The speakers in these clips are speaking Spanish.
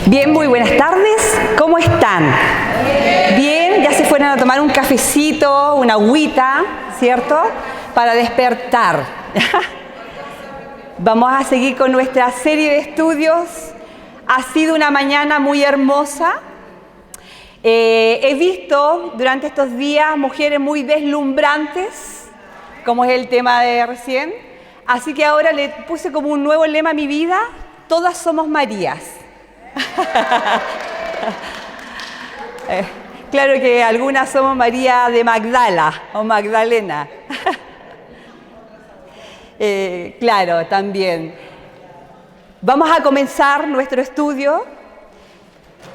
Bien, muy buenas tardes. ¿Cómo están? Bien, ya se fueron a tomar un cafecito, una agüita, ¿cierto? Para despertar. Vamos a seguir con nuestra serie de estudios. Ha sido una mañana muy hermosa. He visto durante estos días mujeres muy deslumbrantes, como es el tema de recién. Así que ahora le puse como un nuevo lema a mi vida: todas somos Marías. Claro que algunas somos María de Magdala o Magdalena. Claro, también. Vamos a comenzar nuestro estudio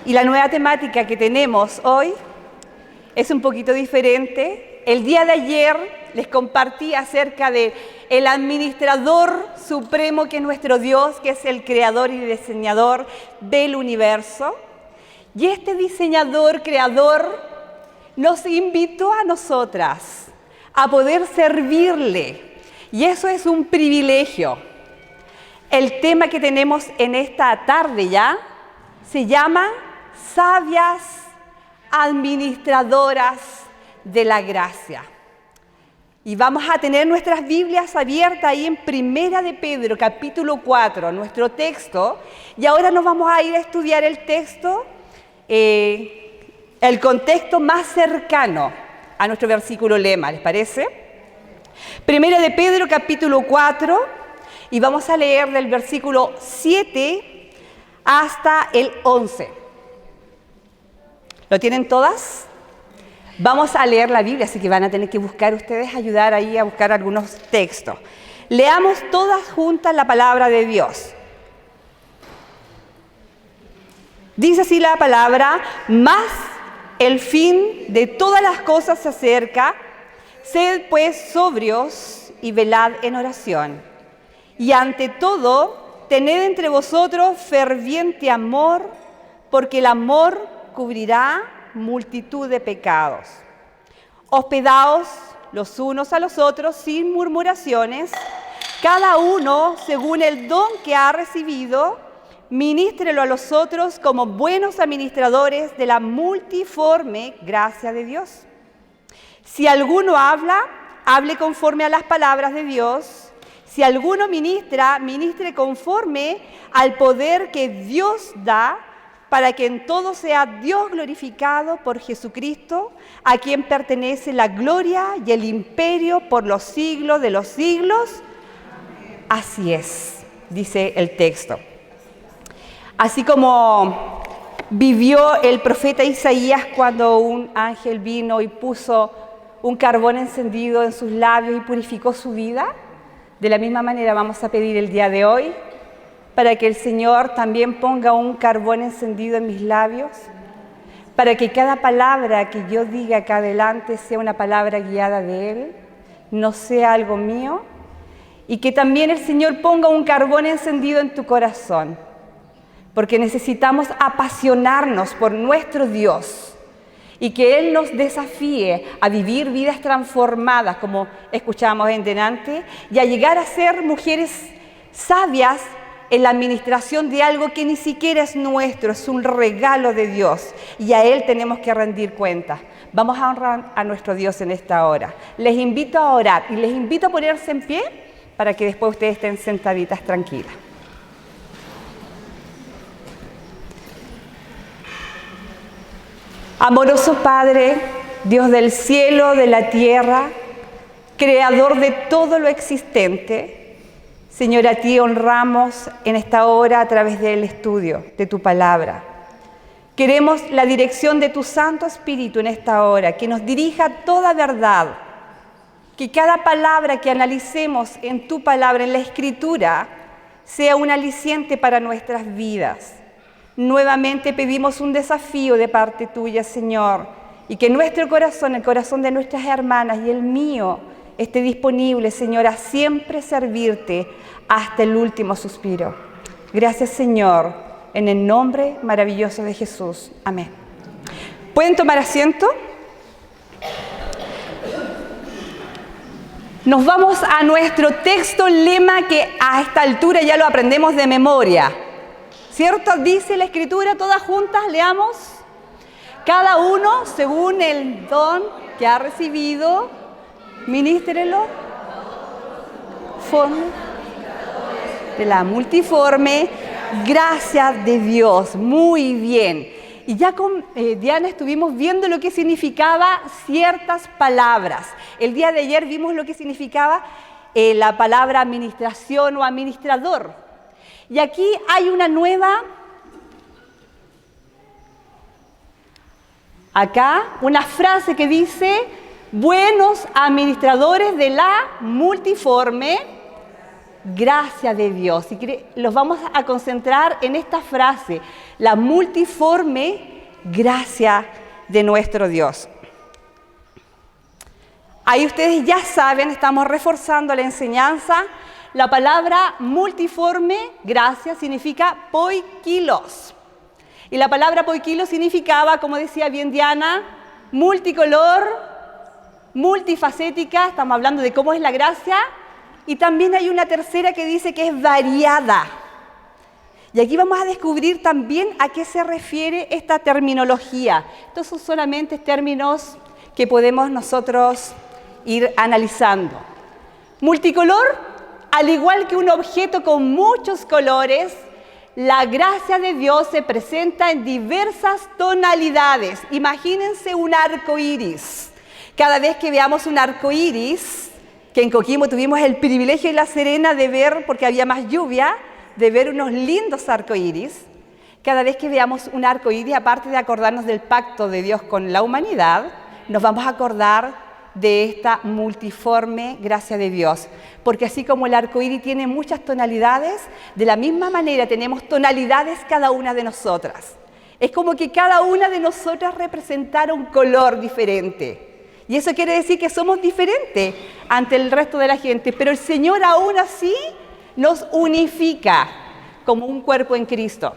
y la nueva temática que tenemos hoy es un poquito diferente. El día de ayer les compartí acerca de el administrador supremo que es nuestro Dios, que es el creador y diseñador del universo. Y este diseñador, creador, nos invitó a nosotras a poder servirle. Y eso es un privilegio. El tema que tenemos en esta tarde ya se llama Sabias Administradoras de la Gracia. Y vamos a tener nuestras Biblias abiertas ahí en Primera de Pedro, capítulo 4, nuestro texto. Y ahora nos vamos a ir a estudiar el texto, el contexto más cercano a nuestro versículo lema, ¿les parece? Primera de Pedro, capítulo 4, y vamos a leer del versículo 7 hasta el 11. ¿Lo tienen todas? Vamos a leer la Biblia, así que van a tener que buscar ustedes, ayudar ahí a buscar algunos textos. Leamos todas juntas la palabra de Dios. Dice así la palabra: mas el fin de todas las cosas se acerca, sed pues sobrios y velad en oración. Y ante todo, tened entre vosotros ferviente amor, porque el amor cubrirá multitud de pecados. Hospedaos los unos a los otros sin murmuraciones, cada uno según el don que ha recibido, ministrelo a los otros como buenos administradores de la multiforme gracia de Dios. Si alguno habla, hable conforme a las palabras de Dios. Si alguno ministra, ministre conforme al poder que Dios da, para que en todo sea Dios glorificado por Jesucristo, a quien pertenece la gloria y el imperio por los siglos de los siglos. Así es, dice el texto. Así como vivió el profeta Isaías cuando un ángel vino y puso un carbón encendido en sus labios y purificó su vida, de la misma manera vamos a pedir el día de hoy para que el Señor también ponga un carbón encendido en mis labios, para que cada palabra que yo diga acá adelante sea una palabra guiada de Él, no sea algo mío, y que también el Señor ponga un carbón encendido en tu corazón, porque necesitamos apasionarnos por nuestro Dios y que Él nos desafíe a vivir vidas transformadas, como escuchábamos en delante, y a llegar a ser mujeres sabias en la administración de algo que ni siquiera es nuestro, es un regalo de Dios, y a Él tenemos que rendir cuentas. Vamos a honrar a nuestro Dios en esta hora. Les invito a orar y les invito a ponerse en pie para que después ustedes estén sentaditas tranquilas. Amoroso Padre, Dios del cielo, de la tierra, creador de todo lo existente, Señor, a ti honramos en esta hora a través del estudio de tu palabra. Queremos la dirección de tu Santo Espíritu en esta hora, que nos dirija toda verdad, que cada palabra que analicemos en tu palabra, en la Escritura, sea un aliciente para nuestras vidas. Nuevamente pedimos un desafío de parte tuya, Señor, y que nuestro corazón, el corazón de nuestras hermanas y el mío, esté disponible, Señor, a siempre servirte hasta el último suspiro. Gracias, Señor, en el nombre maravilloso de Jesús. Amén. ¿Pueden tomar asiento? Nos vamos a nuestro texto lema que a esta altura ya lo aprendemos de memoria. ¿Cierto? Dice la Escritura, todas juntas, leamos. Cada uno, según el don que ha recibido, ministrelo de la multiforme gracia de Dios. Muy bien. Y ya con Diana estuvimos viendo lo que significaba ciertas palabras. El día de ayer vimos lo que significaba la palabra administración o administrador. Y aquí hay una nueva, una frase que dice, buenos administradores de la multiforme gracia de Dios. Y los vamos a concentrar en esta frase, la multiforme gracia de nuestro Dios. Ahí ustedes ya saben, estamos reforzando la enseñanza. La palabra multiforme gracia significa poikilos. Y la palabra poikilos significaba, como decía bien Diana, multicolor, multifacética. Estamos hablando de cómo es la gracia. Y también hay una tercera que dice que es variada. Y aquí vamos a descubrir también a qué se refiere esta terminología. Estos son solamente términos que podemos nosotros ir analizando. Multicolor, al igual que un objeto con muchos colores, la gracia de Dios se presenta en diversas tonalidades. Imagínense un arco iris. Cada vez que veamos un arco iris, que en Coquimbo tuvimos el privilegio y la Serena de ver, porque había más lluvia, de ver unos lindos arcoíris. Cada vez que veamos un arcoíris, aparte de acordarnos del pacto de Dios con la humanidad, nos vamos a acordar de esta multiforme gracia de Dios. Porque así como el arcoíris tiene muchas tonalidades, de la misma manera tenemos tonalidades cada una de nosotras. Es como que cada una de nosotras representara un color diferente. Y eso quiere decir que somos diferentes ante el resto de la gente, pero el Señor aún así nos unifica como un cuerpo en Cristo.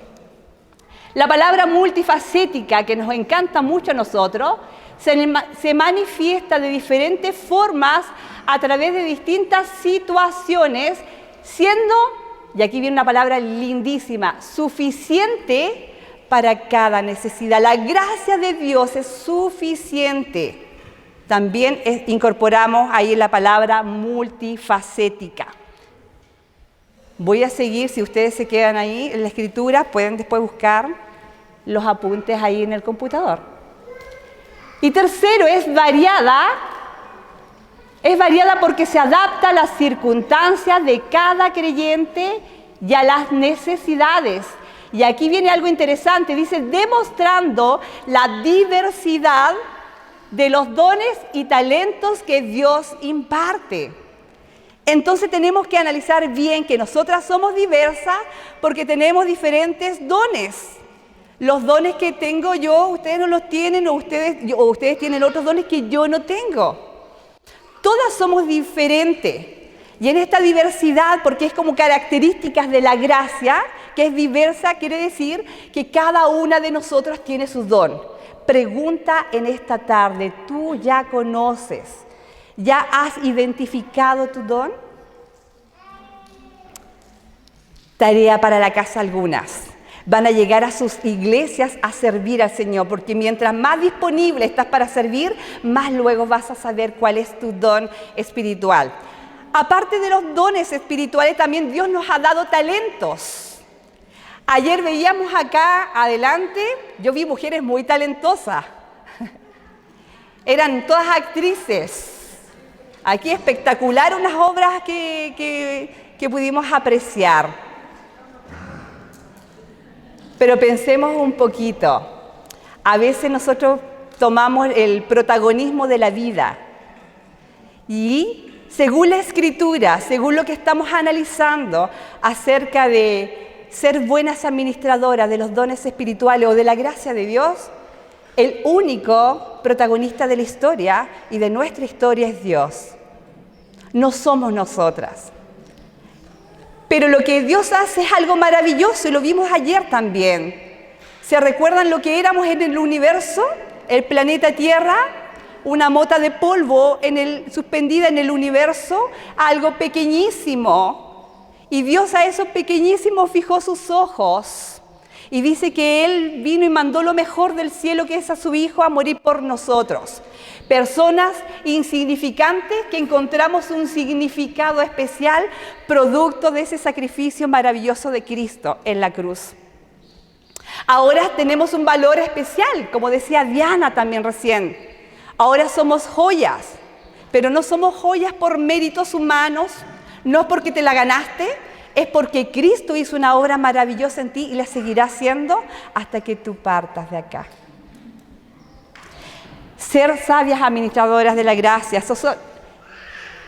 La palabra multifacética, que nos encanta mucho a nosotros, se manifiesta de diferentes formas a través de distintas situaciones, siendo, y aquí viene una palabra lindísima, suficiente para cada necesidad. La gracia de Dios es suficiente. También incorporamos ahí la palabra multifacética. Voy a seguir, si ustedes se quedan ahí en la escritura, pueden después buscar los apuntes ahí en el computador. Y tercero, es variada porque se adapta a las circunstancias de cada creyente y a las necesidades. Y aquí viene algo interesante, dice, demostrando la diversidad de los dones y talentos que Dios imparte. Entonces tenemos que analizar bien que nosotras somos diversas porque tenemos diferentes dones. Los dones que tengo yo, ustedes no los tienen, o ustedes tienen otros dones que yo no tengo. Todas somos diferentes. Y en esta diversidad, porque es como características de la gracia, que es diversa, quiere decir que cada una de nosotras tiene su don. Pregunta en esta tarde, ¿tú ya conoces, ya has identificado tu don? Tarea para la casa algunas. Van a llegar a sus iglesias a servir al Señor, porque mientras más disponible estás para servir, más luego vas a saber cuál es tu don espiritual. Aparte de los dones espirituales, también Dios nos ha dado talentos. Ayer veíamos acá adelante, yo vi mujeres muy talentosas. Eran todas actrices. Aquí espectacular unas obras que pudimos apreciar. Pero pensemos un poquito. A veces nosotros tomamos el protagonismo de la vida. Y según la Escritura, según lo que estamos analizando acerca de ser buenas administradoras de los dones espirituales o de la gracia de Dios, el único protagonista de la historia y de nuestra historia es Dios. No somos nosotras. Pero lo que Dios hace es algo maravilloso y lo vimos ayer también. ¿Se recuerdan lo que éramos en el universo? El planeta Tierra. una mota de polvo suspendida en el universo, algo pequeñísimo. Y Dios a eso pequeñísimo fijó sus ojos. Y dice que Él vino y mandó lo mejor del cielo, que es a su Hijo, a morir por nosotros. Personas insignificantes que encontramos un significado especial producto de ese sacrificio maravilloso de Cristo en la cruz. Ahora tenemos un valor especial, como decía Diana también recién. Ahora somos joyas, pero no somos joyas por méritos humanos, no porque te la ganaste, es porque Cristo hizo una obra maravillosa en ti y la seguirá haciendo hasta que tú partas de acá. Ser sabias administradoras de la gracia. Esas son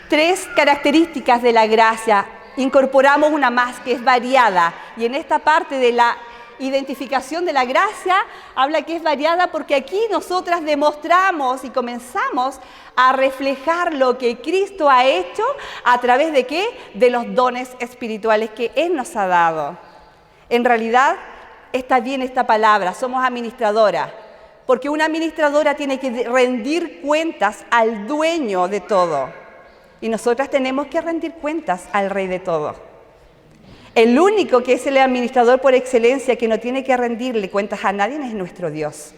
3 características de la gracia. Incorporamos una más que es variada. Y en esta parte de la identificación de la gracia habla que es variada porque aquí nosotras demostramos y comenzamos a reflejar lo que Cristo ha hecho a través de ¿qué? De los dones espirituales que Él nos ha dado. En realidad está bien esta palabra, somos administradoras. Porque una administradora tiene que rendir cuentas al dueño de todo. Y nosotras tenemos que rendir cuentas al Rey de todo. El único que es el administrador por excelencia, que no tiene que rendirle cuentas a nadie, es nuestro Dios.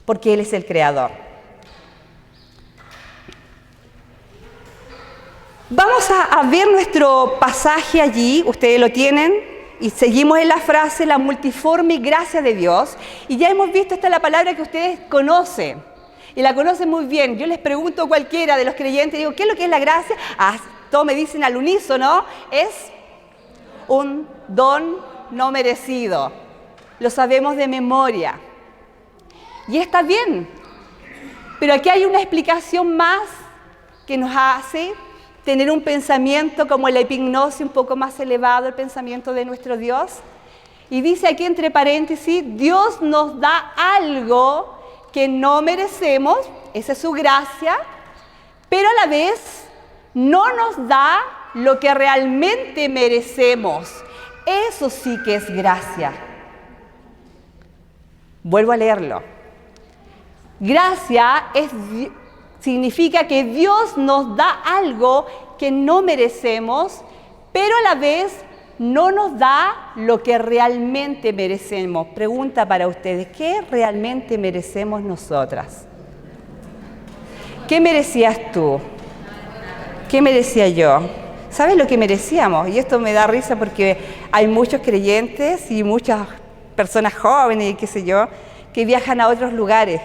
Porque Él es el creador. Vamos a ver nuestro pasaje allí, ustedes lo tienen. Y seguimos en la frase, la multiforme gracia de Dios. Y ya hemos visto, esta es la palabra que ustedes conocen. Y la conocen muy bien. Yo les pregunto a cualquiera de los creyentes, digo, ¿qué es lo que es la gracia? Todos me dicen al unísono, es un don no merecido. Lo sabemos de memoria. Y está bien. Pero aquí hay una explicación más que nos hace tener un pensamiento como la epignosis un poco más elevado, el pensamiento de nuestro Dios. Y dice aquí entre paréntesis, Dios nos da algo que no merecemos, esa es su gracia, pero a la vez no nos da lo que realmente merecemos. Eso sí que es gracia. Vuelvo a leerlo. Gracia significa que Dios nos da algo que no merecemos, pero a la vez no nos da lo que realmente merecemos. Pregunta para ustedes, ¿qué realmente merecemos nosotras? ¿Qué merecías tú? ¿Qué merecía yo? ¿Sabes lo que merecíamos? Y esto me da risa porque hay muchos creyentes y muchas personas jóvenes y qué sé yo, que viajan a otros lugares.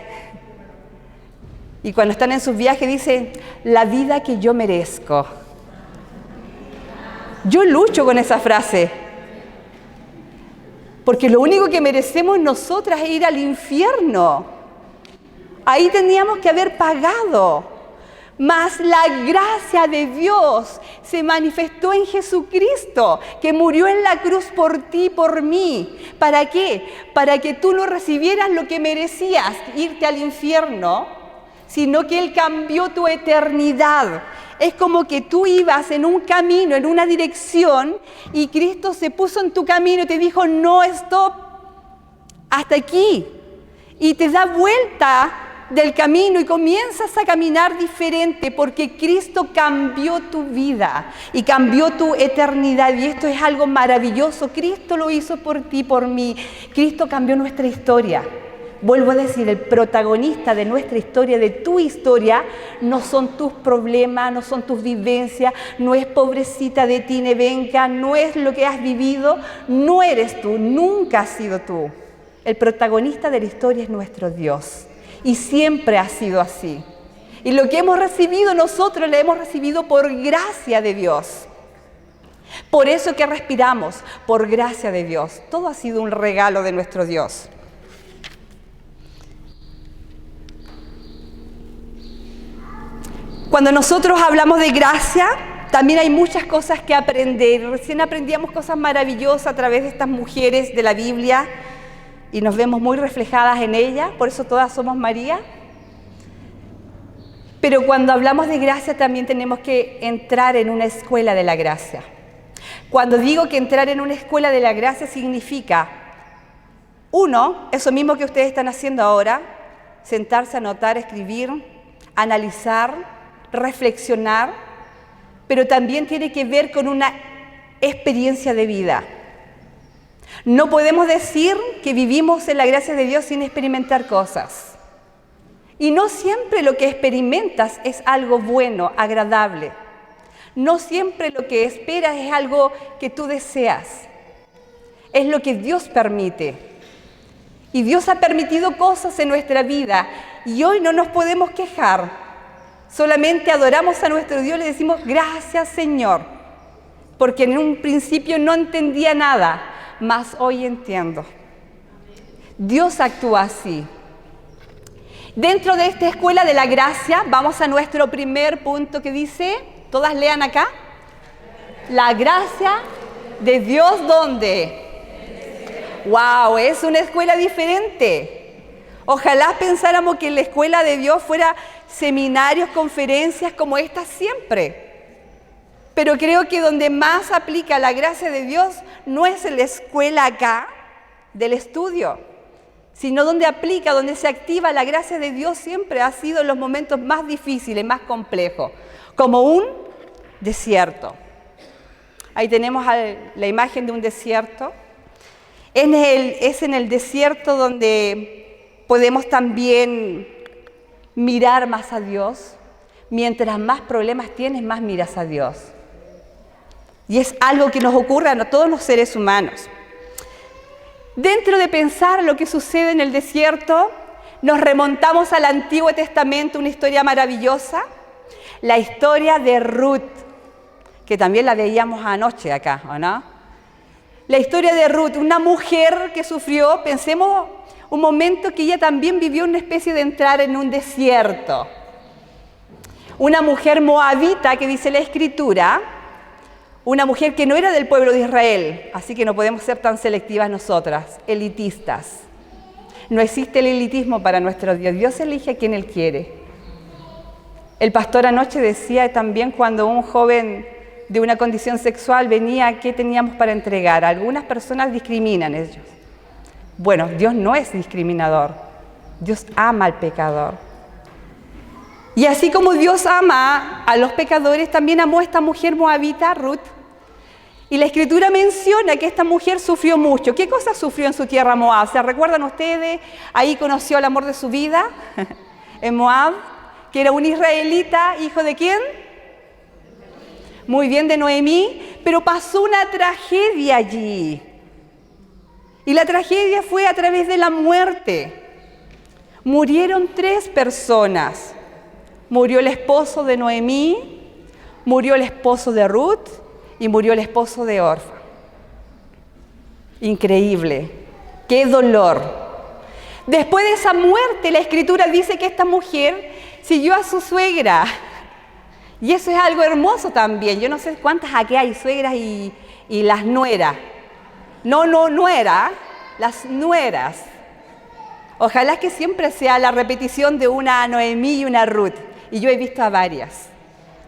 Y cuando están en sus viajes dicen, la vida que yo merezco. Yo lucho con esa frase. Porque lo único que merecemos nosotras es ir al infierno. Ahí teníamos que haber pagado. Mas la gracia de Dios se manifestó en Jesucristo, que murió en la cruz por ti y por mí. ¿Para qué? Para que tú no recibieras lo que merecías, irte al infierno, sino que Él cambió tu eternidad. Es como que tú ibas en un camino, en una dirección, y Cristo se puso en tu camino y te dijo, no, stop, hasta aquí. Y te da vuelta del camino y comienzas a caminar diferente porque Cristo cambió tu vida y cambió tu eternidad. Y esto es algo maravilloso. Cristo lo hizo por ti, por mí. Cristo cambió nuestra historia. Vuelvo a decir, el protagonista de nuestra historia, de tu historia, no son tus problemas, no son tus vivencias, no es pobrecita de ti, Nevenka, no es lo que has vivido, no eres tú, nunca has sido tú. El protagonista de la historia es nuestro Dios y siempre ha sido así. Y lo que hemos recibido nosotros lo hemos recibido por gracia de Dios. Por eso que respiramos, por gracia de Dios. Todo ha sido un regalo de nuestro Dios. Cuando nosotros hablamos de gracia, también hay muchas cosas que aprender. Recién aprendíamos cosas maravillosas a través de estas mujeres de la Biblia y nos vemos muy reflejadas en ellas, por eso todas somos María. Pero cuando hablamos de gracia también tenemos que entrar en una escuela de la gracia. Cuando digo que entrar en una escuela de la gracia significa, uno, eso mismo que ustedes están haciendo ahora, sentarse, anotar, escribir, analizar, reflexionar, pero también tiene que ver con una experiencia de vida. No podemos decir que vivimos en la gracia de Dios sin experimentar cosas. Y no siempre lo que experimentas es algo bueno, agradable. No siempre lo que esperas es algo que tú deseas. Es lo que Dios permite. Y Dios ha permitido cosas en nuestra vida y hoy no nos podemos quejar. Solamente adoramos a nuestro Dios y le decimos gracias, Señor, porque en un principio no entendía nada, mas hoy entiendo. Dios actúa así. Dentro de esta escuela de la gracia, vamos a nuestro primer punto que dice, todas lean acá, la gracia de Dios, ¿dónde? ¡Wow! Es una escuela diferente. Ojalá pensáramos que la escuela de Dios fuera seminarios, conferencias como estas siempre. Pero creo que donde más aplica la gracia de Dios no es en la escuela acá del estudio, sino donde aplica, donde se activa la gracia de Dios siempre ha sido en los momentos más difíciles, más complejos, como un desierto. Ahí tenemos la imagen de un desierto. Es en el desierto donde podemos también mirar más a Dios. Mientras más problemas tienes, más miras a Dios. Y es algo que nos ocurre a todos los seres humanos. Dentro de pensar lo que sucede en el desierto, nos remontamos al Antiguo Testamento, una historia maravillosa, la historia de Ruth, que también la veíamos anoche acá, ¿o no? La historia de Ruth, una mujer que sufrió, pensemos un momento que ella también vivió una especie de entrar en un desierto. Una mujer moabita, que dice la Escritura, una mujer que no era del pueblo de Israel, así que no podemos ser tan selectivas nosotras, elitistas. No existe el elitismo para nuestro Dios, Dios elige a quien Él quiere. El pastor anoche decía también cuando un joven de una condición sexual venía, ¿qué teníamos para entregar? Algunas personas discriminan ellos. Bueno, Dios no es discriminador, Dios ama al pecador. Y así como Dios ama a los pecadores, también amó a esta mujer moabita, Ruth. Y la Escritura menciona que esta mujer sufrió mucho. ¿Qué cosas sufrió en su tierra Moab? ¿Se recuerdan ustedes? Ahí conoció el amor de su vida en Moab, que era un israelita, ¿hijo de quién? Muy bien, de Noemí, pero pasó una tragedia allí. Y la tragedia fue a través de la muerte. Murieron 3 personas. Murió el esposo de Noemí, murió el esposo de Ruth y murió el esposo de Orfa. Increíble, qué dolor. Después de esa muerte, la Escritura dice que esta mujer siguió a su suegra. Y eso es algo hermoso también. Yo no sé cuántas aquí hay suegras y las nueras. No nuera, las nueras. Ojalá que siempre sea la repetición de una Noemí y una Ruth. Y yo he visto a varias.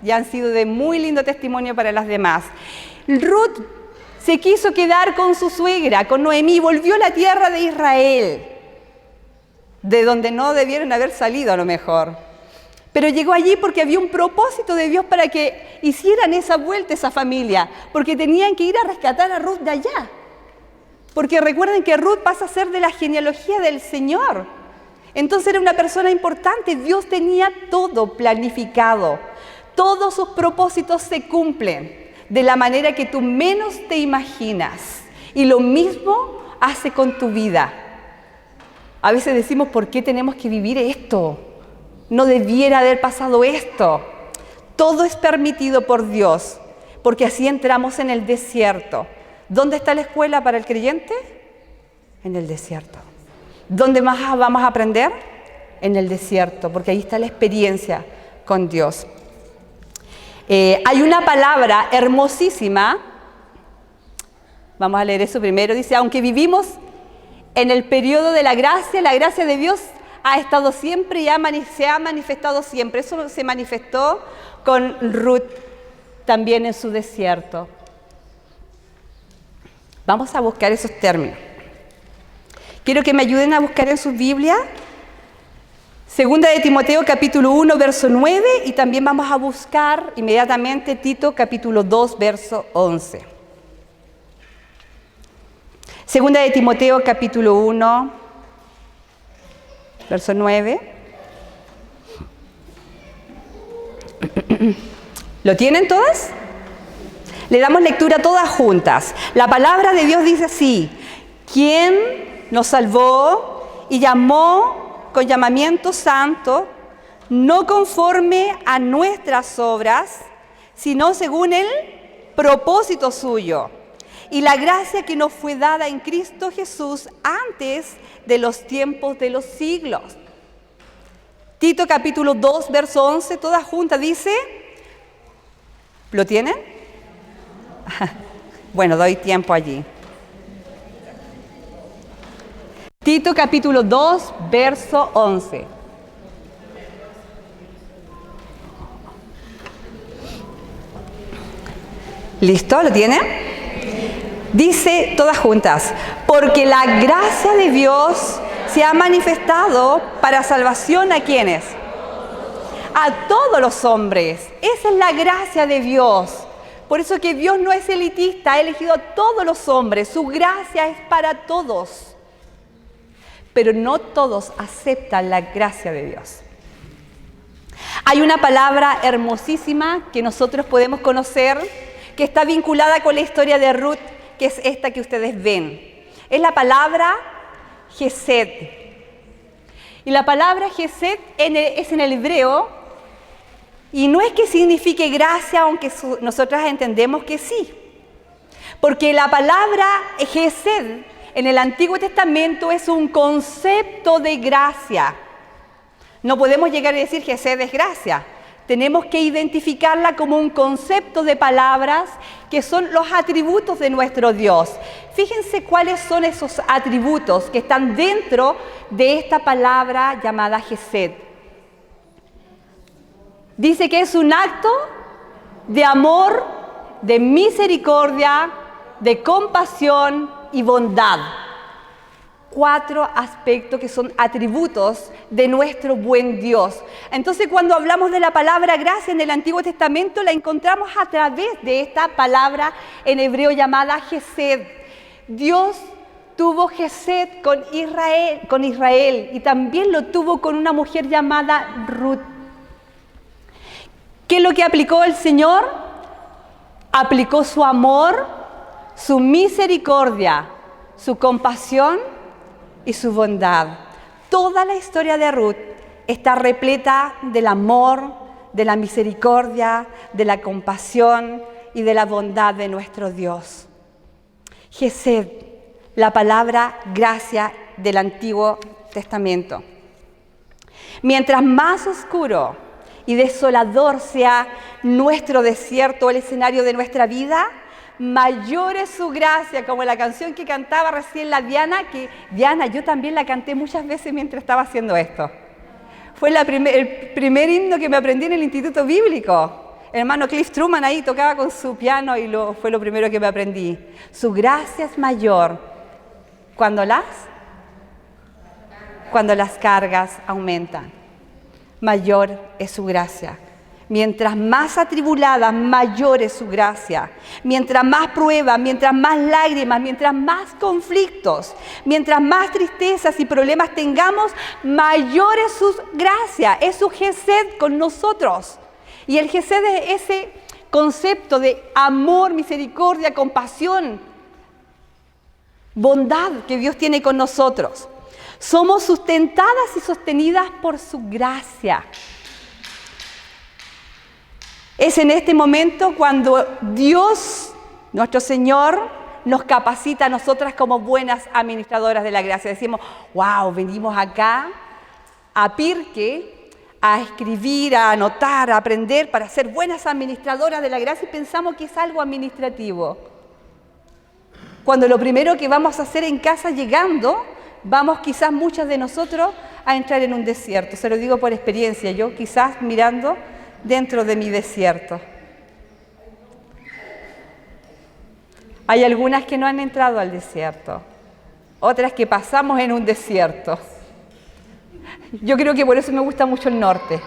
Y han sido de muy lindo testimonio para las demás. Ruth se quiso quedar con su suegra, con Noemí, volvió a la tierra de Israel, de donde no debieron haber salido a lo mejor. Pero llegó allí porque había un propósito de Dios para que hicieran esa vuelta, esa familia, porque tenían que ir a rescatar a Ruth de allá. Porque recuerden que Ruth pasa a ser de la genealogía del Señor. Entonces era una persona importante, Dios tenía todo planificado. Todos sus propósitos se cumplen de la manera que tú menos te imaginas. Y lo mismo hace con tu vida. A veces decimos, ¿por qué tenemos que vivir esto? No debiera haber pasado esto. Todo es permitido por Dios, porque así entramos en el desierto. ¿Dónde está la escuela para el creyente? En el desierto. ¿Dónde más vamos a aprender? En el desierto, porque ahí está la experiencia con Dios. Hay una palabra hermosísima. Vamos a leer eso primero. Dice, aunque vivimos en el periodo de la gracia de Dios ha estado siempre y se ha manifestado siempre. Eso se manifestó con Ruth también en su desierto. Vamos a buscar esos términos. Quiero que me ayuden a buscar en su Biblia Segunda de Timoteo capítulo 1, verso 9, y también vamos a buscar inmediatamente Tito capítulo 2, verso 11. Segunda de Timoteo capítulo 1, verso 9. ¿Lo tienen todas? Le damos lectura todas juntas. La palabra de Dios dice así: quien nos salvó y llamó con llamamiento santo, no conforme a nuestras obras, sino según el propósito suyo y la gracia que nos fue dada en Cristo Jesús antes de los tiempos de los siglos. Tito capítulo 2, verso 11, todas juntas dice, ¿lo tienen? Bueno, doy tiempo allí. Tito capítulo 2, verso 11. ¿Listo? ¿Lo tienen? Dice todas juntas, porque la gracia de Dios se ha manifestado para salvación ¿a quiénes? A todos los hombres. Esa es la gracia de Dios. Por eso que Dios no es elitista, ha elegido a todos los hombres. Su gracia es para todos. Pero no todos aceptan la gracia de Dios. Hay una palabra hermosísima que nosotros podemos conocer, que está vinculada con la historia de Ruth, que es esta que ustedes ven. Es la palabra Gesed. Y la palabra Gesed es en el hebreo, y no es que signifique gracia, aunque nosotras entendemos que sí. Porque la palabra Gesed en el Antiguo Testamento es un concepto de gracia. No podemos llegar a decir que Gesed es gracia. Tenemos que identificarla como un concepto de palabras que son los atributos de nuestro Dios. Fíjense cuáles son esos atributos que están dentro de esta palabra llamada Gesed. Dice que es un acto de amor, de misericordia, de compasión y bondad. 4 aspectos que son atributos de nuestro buen Dios. Entonces, cuando hablamos de la palabra gracia en el Antiguo Testamento, la encontramos a través de esta palabra en hebreo llamada Gesed. Dios tuvo Gesed con Israel y también lo tuvo con una mujer llamada Ruth. ¿Qué es lo que aplicó el Señor? Aplicó su amor, su misericordia, su compasión y su bondad. Toda la historia de Ruth está repleta del amor, de la misericordia, de la compasión y de la bondad de nuestro Dios. Gesed, la palabra gracia del Antiguo Testamento. Mientras más oscuro y desolador sea nuestro desierto, el escenario de nuestra vida, mayor es su gracia, como la canción que cantaba recién la Diana, que Diana, yo también la canté muchas veces mientras estaba haciendo esto. Fue el primer himno que me aprendí en el Instituto Bíblico. El hermano Cliff Truman ahí tocaba con su piano y fue lo primero que me aprendí. Su gracia es mayor cuando las cargas aumentan. Mayor es su gracia. Mientras más atribulada, mayor es su gracia. Mientras más pruebas, mientras más lágrimas, mientras más conflictos, mientras más tristezas y problemas tengamos, mayor es su gracia, es su Gesed con nosotros. Y el Gesed es ese concepto de amor, misericordia, compasión, bondad que Dios tiene con nosotros. Somos sustentadas y sostenidas por su gracia. Es en este momento cuando Dios, nuestro Señor, nos capacita a nosotras como buenas administradoras de la gracia. Decimos, wow, venimos acá a Pirque a escribir, a anotar, a aprender para ser buenas administradoras de la gracia y pensamos que es algo administrativo. Cuando lo primero que vamos a hacer en casa llegando, vamos quizás muchas de nosotros a entrar en un desierto. Se lo digo por experiencia, yo quizás mirando dentro de mi desierto. Hay algunas que no han entrado al desierto, otras que pasamos en un desierto. Yo creo que por eso me gusta mucho el norte.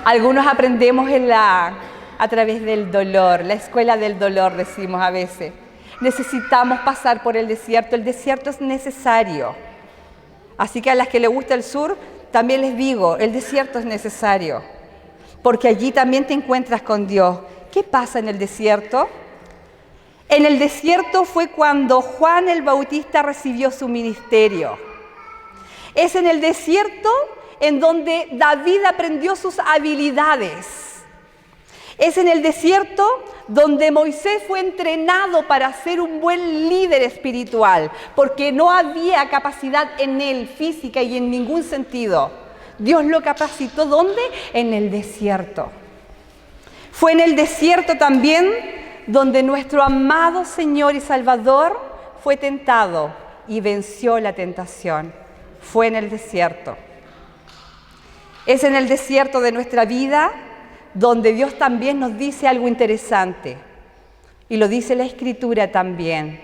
Algunos aprendemos a través del dolor, la escuela del dolor, decimos a veces. Necesitamos pasar por el desierto es necesario. Así que a las que les gusta el sur, también les digo, el desierto es necesario, porque allí también te encuentras con Dios. ¿Qué pasa en el desierto? En el desierto fue cuando Juan el Bautista recibió su ministerio. Es en el desierto en donde David aprendió sus habilidades. Es en el desierto donde Moisés fue entrenado para ser un buen líder espiritual, porque no había capacidad en él, física y en ningún sentido. Dios lo capacitó, ¿dónde? En el desierto. Fue en el desierto también donde nuestro amado Señor y Salvador fue tentado y venció la tentación. Fue en el desierto. Es en el desierto de nuestra vida donde Dios también nos dice algo interesante. Y lo dice la Escritura también.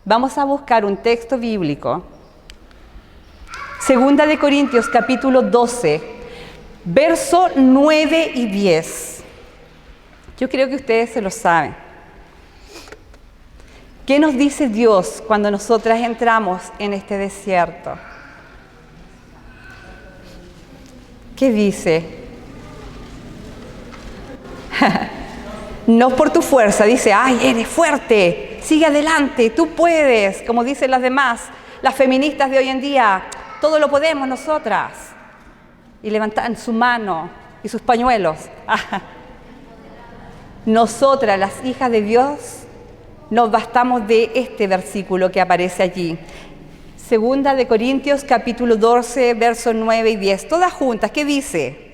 Vamos a buscar un texto bíblico. Segunda de Corintios, capítulo 12, verso 9 y 10. Yo creo que ustedes se lo saben. ¿Qué nos dice Dios cuando nosotras entramos en este desierto? ¿Qué dice? No por tu fuerza, dice, ¡ay, eres fuerte! Sigue adelante, tú puedes, como dicen las demás, las feministas de hoy en día, todo lo podemos nosotras. Y levantan su mano y sus pañuelos. Nosotras, las hijas de Dios, nos bastamos de este versículo que aparece allí. Segunda de Corintios, capítulo 12, versos 9 y 10. Todas juntas, ¿qué dice?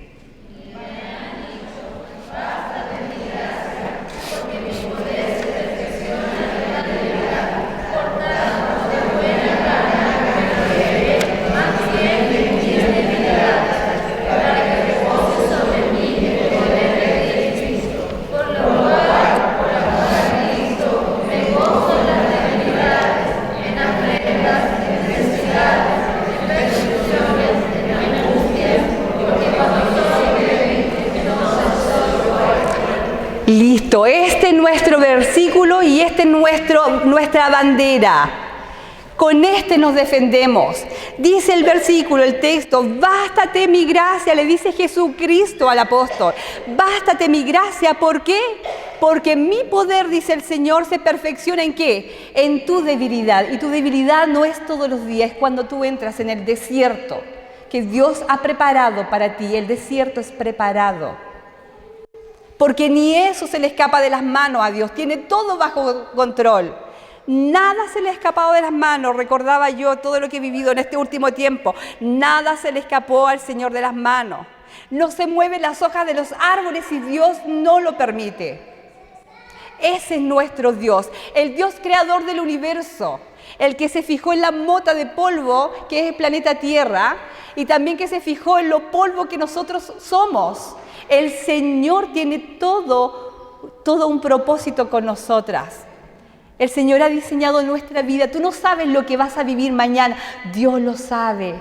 Listo, este es nuestro versículo y este es nuestra bandera. Con este nos defendemos. Dice el versículo, el texto, bástate mi gracia, le dice Jesucristo al apóstol. Bástate mi gracia, ¿por qué? Porque mi poder, dice el Señor, se perfecciona ¿en qué? En tu debilidad. Y tu debilidad no es todos los días, es cuando tú entras en el desierto que Dios ha preparado para ti. El desierto es preparado. Porque ni eso se le escapa de las manos a Dios, tiene todo bajo control. Nada se le ha escapado de las manos, recordaba yo todo lo que he vivido en este último tiempo. Nada se le escapó al Señor de las manos. No se mueven las hojas de los árboles si Dios no lo permite. Ese es nuestro Dios, el Dios creador del universo, el que se fijó en la mota de polvo que es el planeta Tierra y también que se fijó en lo polvo que nosotros somos. El Señor tiene todo un propósito con nosotras. El Señor ha diseñado nuestra vida. Tú no sabes lo que vas a vivir mañana. Dios lo sabe.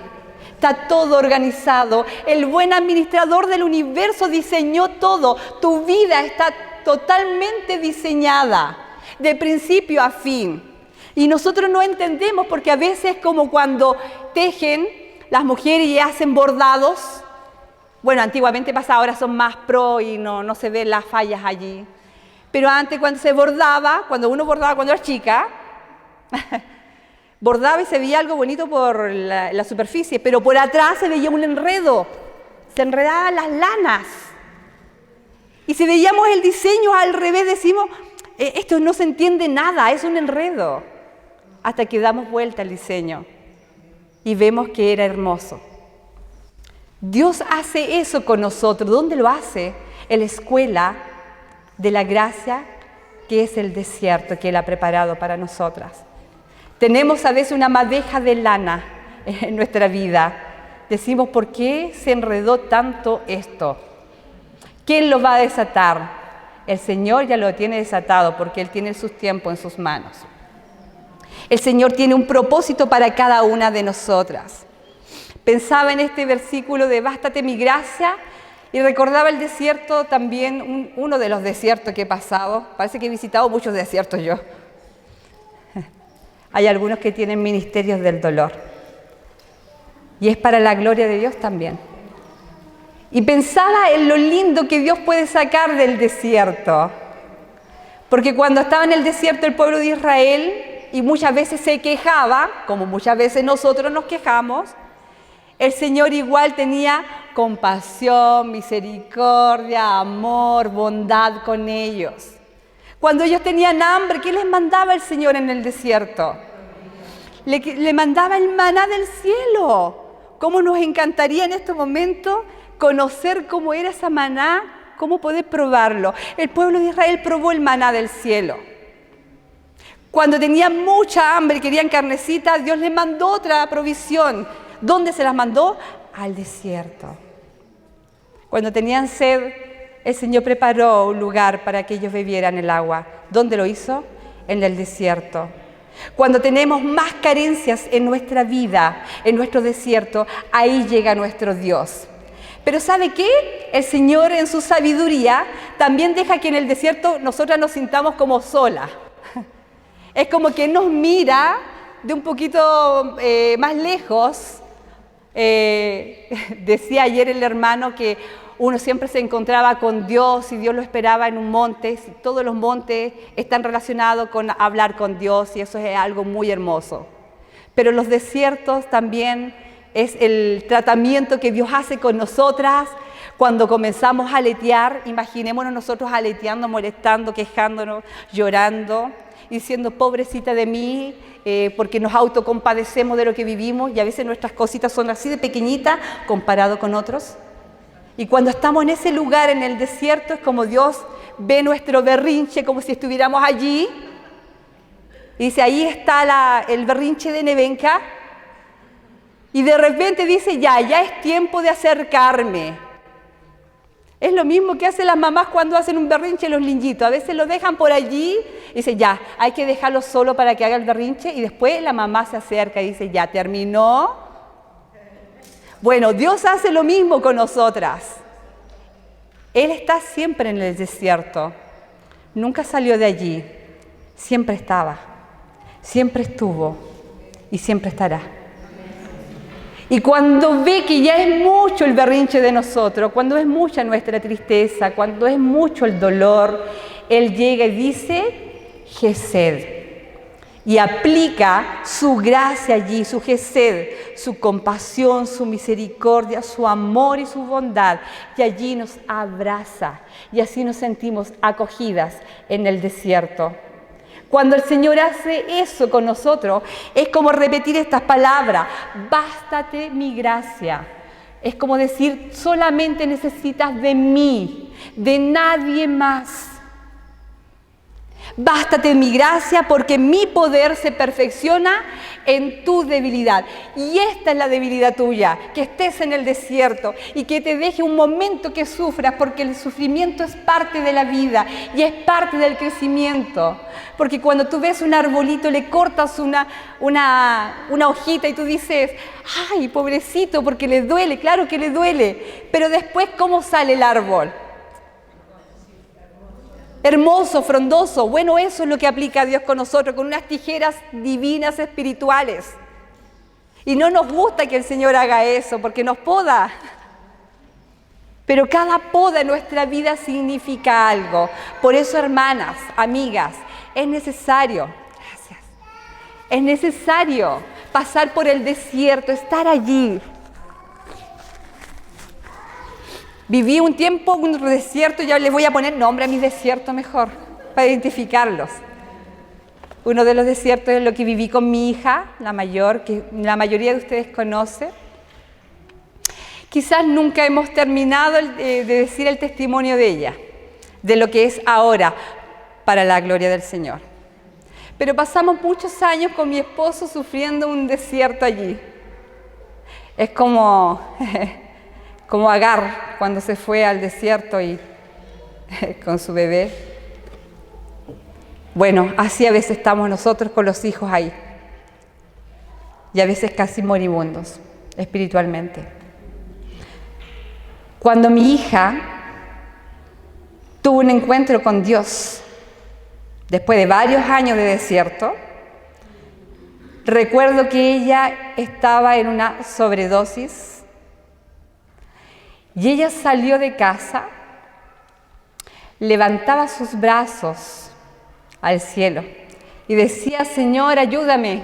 Está todo organizado. El buen administrador del universo diseñó todo. Tu vida está totalmente diseñada, de principio a fin. Y nosotros no entendemos porque a veces como cuando tejen las mujeres y hacen bordados. Bueno, antiguamente pasaba, ahora son más pro y no se ven las fallas allí. Pero antes cuando se bordaba, cuando uno bordaba cuando era chica, bordaba y se veía algo bonito por la superficie, pero por atrás se veía un enredo, se enredaban las lanas. Y si veíamos el diseño al revés, decimos, esto no se entiende nada, es un enredo. Hasta que damos vuelta al diseño y vemos que era hermoso. Dios hace eso con nosotros. ¿Dónde lo hace? En la escuela de la gracia, que es el desierto que Él ha preparado para nosotras. Tenemos a veces una madeja de lana en nuestra vida. Decimos, ¿por qué se enredó tanto esto? ¿Quién lo va a desatar? El Señor ya lo tiene desatado porque Él tiene sus tiempos en sus manos. El Señor tiene un propósito para cada una de nosotras. Pensaba en este versículo de bástate mi gracia y recordaba el desierto también, uno de los desiertos que he pasado. Parece que he visitado muchos desiertos yo. Hay algunos que tienen ministerios del dolor. Y es para la gloria de Dios también. Y pensaba en lo lindo que Dios puede sacar del desierto. Porque cuando estaba en el desierto el pueblo de Israel, y muchas veces se quejaba, como muchas veces nosotros nos quejamos, el Señor igual tenía compasión, misericordia, amor, bondad con ellos. Cuando ellos tenían hambre, ¿qué les mandaba el Señor en el desierto? Le mandaba el maná del cielo. ¿Cómo nos encantaría en este momento conocer cómo era esa maná, cómo poder probarlo? El pueblo de Israel probó el maná del cielo. Cuando tenían mucha hambre y querían carnecita, Dios les mandó otra provisión. ¿Dónde se las mandó? Al desierto. Cuando tenían sed, el Señor preparó un lugar para que ellos bebieran el agua. ¿Dónde lo hizo? En el desierto. Cuando tenemos más carencias en nuestra vida, en nuestro desierto, ahí llega nuestro Dios. Pero ¿sabe qué? El Señor en su sabiduría también deja que en el desierto nosotras nos sintamos como solas. Es como que nos mira de un poquito más lejos. Decía ayer el hermano que uno siempre se encontraba con Dios y Dios lo esperaba en un monte. Todos los montes están relacionados con hablar con Dios y eso es algo muy hermoso. Pero los desiertos también es el tratamiento que Dios hace con nosotras cuando comenzamos a aletear. Imaginémonos nosotros aleteando, molestando, quejándonos, llorando, diciendo pobrecita de mí, porque nos autocompadecemos de lo que vivimos y a veces nuestras cositas son así de pequeñitas comparado con otros. Y cuando estamos en ese lugar, en el desierto, es como Dios ve nuestro berrinche como si estuviéramos allí. Y dice, ahí está el berrinche de Nevenka. Y de repente dice, ya es tiempo de acercarme. Es lo mismo que hacen las mamás cuando hacen un berrinche los niñitos. A veces lo dejan por allí y dice, ya, hay que dejarlo solo para que haga el berrinche. Y después la mamá se acerca y dice, ya, ¿terminó? Bueno, Dios hace lo mismo con nosotras. Él está siempre en el desierto. Nunca salió de allí. Siempre estaba. Siempre estuvo. Y siempre estará. Y cuando ve que ya es mucho el berrinche de nosotros, cuando es mucha nuestra tristeza, cuando es mucho el dolor, Él llega y dice, Gesed. Y aplica su gracia allí, su gesed, su compasión, su misericordia, su amor y su bondad. Y allí nos abraza y así nos sentimos acogidas en el desierto. Cuando el Señor hace eso con nosotros, es como repetir estas palabras, bástate mi gracia. Es como decir, solamente necesitas de mí, de nadie más. Bástate mi gracia porque mi poder se perfecciona en tu debilidad. Y esta es la debilidad tuya, que estés en el desierto y que te deje un momento que sufras, porque el sufrimiento es parte de la vida y es parte del crecimiento. Porque cuando tú ves un arbolito, le cortas una hojita y tú dices, ay, pobrecito, porque le duele, claro que le duele. Pero después, ¿cómo sale el árbol? Hermoso, frondoso. Bueno, eso es lo que aplica Dios con nosotros, con unas tijeras divinas espirituales. Y no nos gusta que el Señor haga eso, porque nos poda. Pero cada poda en nuestra vida significa algo. Por eso, hermanas, amigas, es necesario pasar por el desierto, estar allí. Viví un tiempo, un desierto, ya les voy a poner nombre a mis desiertos mejor, para identificarlos. Uno de los desiertos es lo que viví con mi hija, la mayor, que la mayoría de ustedes conoce. Quizás nunca hemos terminado de decir el testimonio de ella, de lo que es ahora, para la gloria del Señor. Pero pasamos muchos años con mi esposo sufriendo un desierto allí. Es como Agar cuando se fue al desierto y con su bebé. Bueno, así a veces estamos nosotros con los hijos ahí. y a veces casi moribundos espiritualmente. Cuando mi hija tuvo un encuentro con Dios, después de varios años de desierto, recuerdo que ella estaba en una sobredosis y ella salió de casa, levantaba sus brazos al cielo y decía: Señor, ayúdame.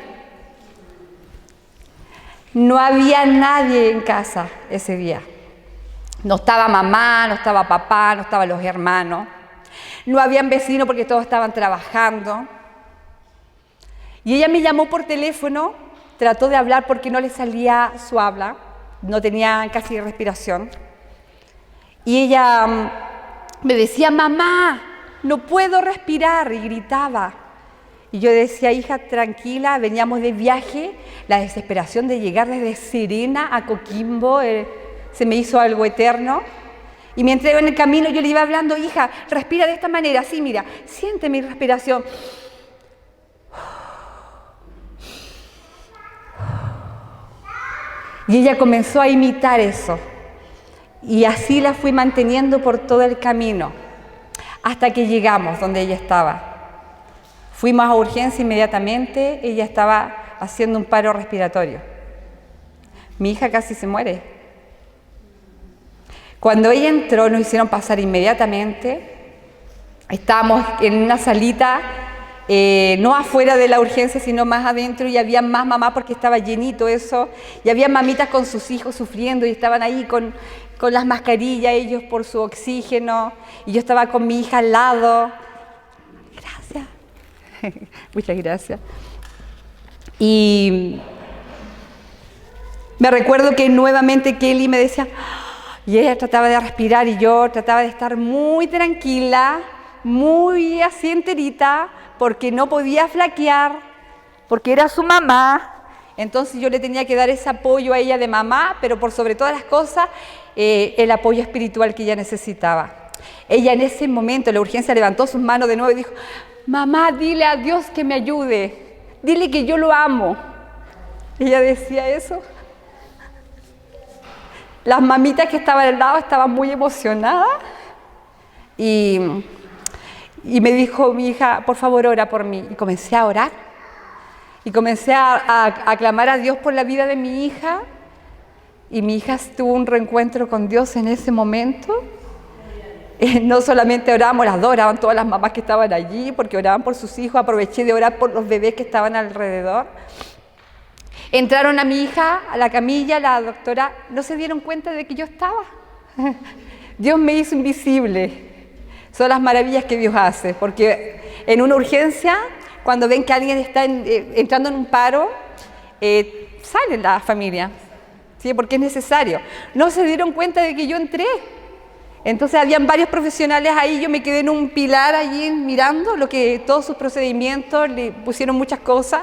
No había nadie en casa ese día. No estaba mamá, no estaba papá, no estaban los hermanos. No habían vecinos porque todos estaban trabajando. Y ella me llamó por teléfono, trató de hablar porque no le salía su habla, no tenía casi respiración. Y ella me decía: mamá, no puedo respirar, y gritaba. Y yo decía: hija, tranquila, veníamos de viaje, la desesperación de llegar desde Serena a Coquimbo se me hizo algo eterno. Y mientras iba en el camino yo le iba hablando: hija, respira de esta manera, así, mira, siente mi respiración. Y ella comenzó a imitar eso. Y así la fui manteniendo por todo el camino, hasta que llegamos donde ella estaba. Fuimos a urgencia inmediatamente, ella estaba haciendo un paro respiratorio. Mi hija casi se muere. Cuando ella entró, nos hicieron pasar inmediatamente. Estábamos en una salita, no afuera de la urgencia, sino más adentro, y había más mamás porque estaba llenito eso, y había mamitas con sus hijos sufriendo y estaban ahí con las mascarillas, ellos por su oxígeno, y yo estaba con mi hija al lado. Gracias. Muchas gracias. Y me recuerdo que nuevamente Kelly me decía, y ella trataba de respirar y yo trataba de estar muy tranquila, muy así enterita, porque no podía flaquear, porque era su mamá. Entonces yo le tenía que dar ese apoyo a ella de mamá, pero por sobre todas las cosas, el apoyo espiritual que ella necesitaba. Ella en ese momento, en la urgencia, levantó sus manos de nuevo y dijo: mamá, dile a Dios que me ayude, dile que yo lo amo. Ella decía eso. Las mamitas que estaban al lado estaban muy emocionadas y me dijo mi hija: por favor, ora por mí. Y comencé a orar y comencé a clamar a Dios por la vida de mi hija, y mi hija tuvo un reencuentro con Dios en ese momento. No solamente oramos las dos, oraban todas las mamás que estaban allí, porque oraban por sus hijos. Aproveché de orar por los bebés que estaban alrededor. Entraron a mi hija a la camilla, la doctora, no se dieron cuenta de que yo estaba. Dios me hizo invisible. Son las maravillas que Dios hace, porque en una urgencia, cuando ven que alguien está entrando en un paro, sale la familia, ¿sí? Porque es necesario. No se dieron cuenta de que yo entré. Entonces habían varios profesionales ahí, yo me quedé en un pilar allí mirando todos sus procedimientos, le pusieron muchas cosas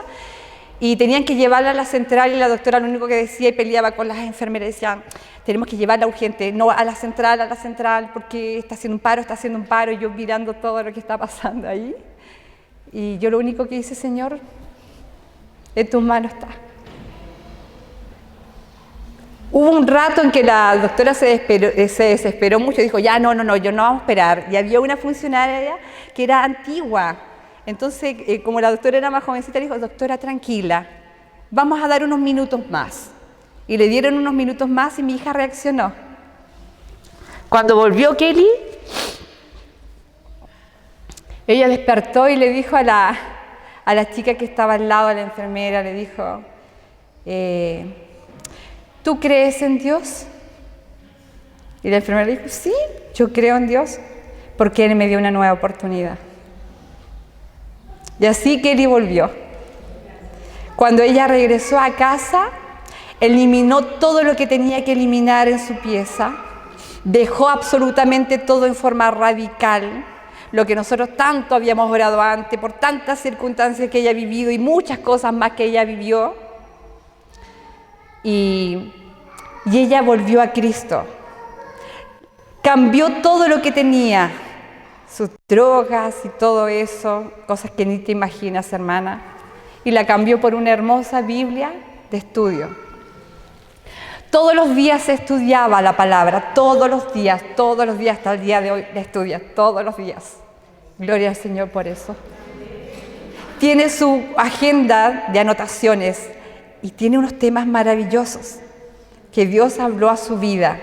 y tenían que llevarla a la central, y la doctora lo único que decía y peleaba con las enfermeras, decían: tenemos que llevarla urgente, no a la central, porque está haciendo un paro, y yo mirando todo lo que está pasando ahí. Y yo lo único que hice: Señor, en tus manos está. Hubo un rato en que la doctora se desesperó mucho, dijo: ya no, yo no vamos a esperar. Y había una funcionaria que era antigua. Entonces, como la doctora era más jovencita, le dijo: doctora, tranquila, vamos a dar unos minutos más. Y le dieron unos minutos más y mi hija reaccionó. Cuando volvió Kelly, ella despertó y le dijo a la chica que estaba al lado, a la enfermera, le dijo: ¿tú crees en Dios? Y la enfermera dijo: sí, yo creo en Dios, porque Él me dio una nueva oportunidad. Y así Kelly volvió. Cuando ella regresó a casa, eliminó todo lo que tenía que eliminar en su pieza, dejó absolutamente todo en forma radical, lo que nosotros tanto habíamos orado antes, por tantas circunstancias que ella ha vivido y muchas cosas más que ella vivió. Y ella volvió a Cristo. Cambió todo lo que tenía, sus drogas y todo eso, cosas que ni te imaginas, hermana, y la cambió por una hermosa Biblia de estudio. Todos los días se estudiaba la palabra, todos los días, hasta el día de hoy la estudia, todos los días. Gloria al Señor por eso. Tiene su agenda de anotaciones y tiene unos temas maravillosos que Dios habló a su vida.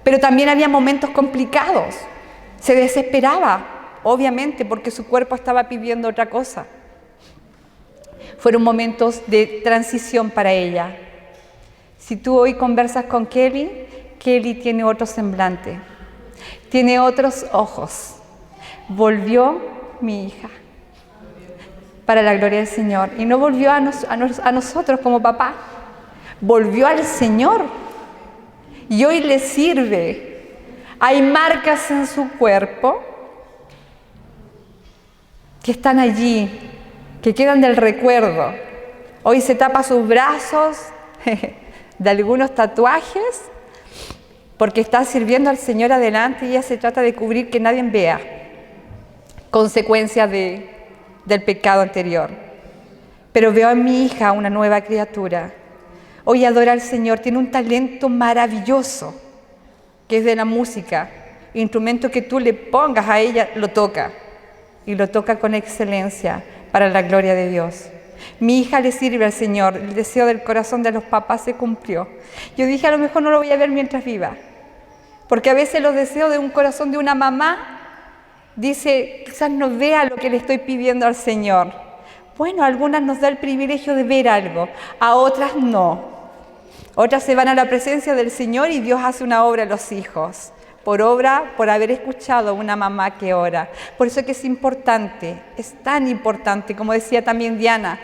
Pero también había momentos complicados. Se desesperaba, obviamente, porque su cuerpo estaba pidiendo otra cosa. Fueron momentos de transición para ella. Si tú hoy conversas con Kelly, Kelly tiene otro semblante, tiene otros ojos. Volvió mi hija para la gloria del Señor. Y no volvió a nosotros como papá, volvió al Señor. Y hoy le sirve. Hay marcas en su cuerpo que están allí, que quedan del recuerdo. Hoy se tapa sus brazos de algunos tatuajes porque está sirviendo al Señor adelante y ella se trata de cubrir que nadie vea consecuencias del pecado anterior. Pero veo en mi hija una nueva criatura. Hoy adora al Señor, tiene un talento maravilloso que es de la música. Instrumento que tú le pongas a ella, lo toca y lo toca con excelencia para la gloria de Dios. Mi hija le sirve al Señor, el deseo del corazón de los papás se cumplió. Yo dije, a lo mejor no lo voy a ver mientras viva, porque a veces los deseos de un corazón de una mamá, dice, quizás no vea lo que le estoy pidiendo al Señor. Bueno, a algunas nos da el privilegio de ver algo, a otras no. Otras se van a la presencia del Señor y Dios hace una obra en los hijos. Por haber escuchado a una mamá que ora. Por eso es que es importante, es tan importante, como decía también Diana,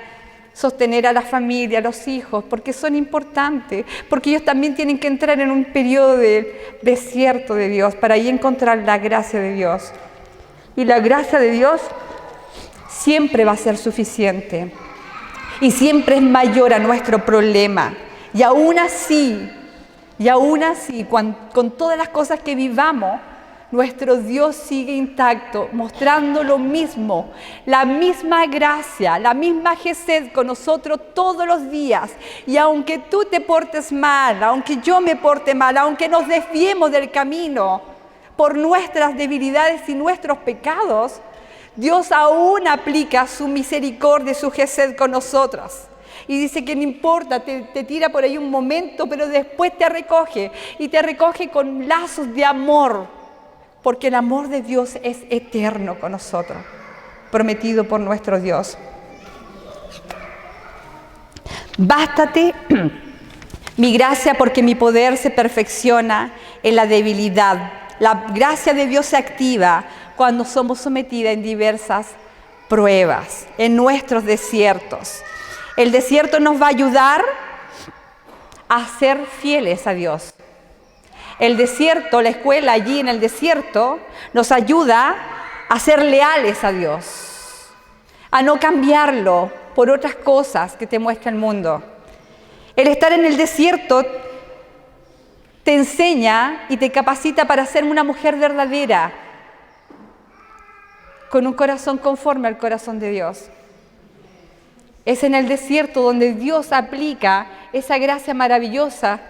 sostener a la familia, a los hijos, porque son importantes, porque ellos también tienen que entrar en un periodo de desierto de Dios, para ahí encontrar la gracia de Dios. Y la gracia de Dios siempre va a ser suficiente, y siempre es mayor a nuestro problema, y aún así, con todas las cosas que vivamos, nuestro Dios sigue intacto, mostrando lo mismo, la misma gracia, la misma Gesed con nosotros todos los días. Y aunque tú te portes mal, aunque yo me porte mal, aunque nos desviemos del camino por nuestras debilidades y nuestros pecados, Dios aún aplica su misericordia y su Gesed con nosotros. Y dice que no importa, te tira por ahí un momento, pero después te recoge. Y te recoge con lazos de amor. Porque el amor de Dios es eterno con nosotros. Prometido por nuestro Dios. Bástate mi gracia porque mi poder se perfecciona en la debilidad. La gracia de Dios se activa cuando somos sometidas en diversas pruebas, en nuestros desiertos. El desierto nos va a ayudar a ser fieles a Dios. El desierto, la escuela allí en el desierto, nos ayuda a ser leales a Dios, a no cambiarlo por otras cosas que te muestra el mundo. El estar en el desierto te enseña y te capacita para ser una mujer verdadera, con un corazón conforme al corazón de Dios. Es en el desierto donde Dios aplica esa gracia maravillosa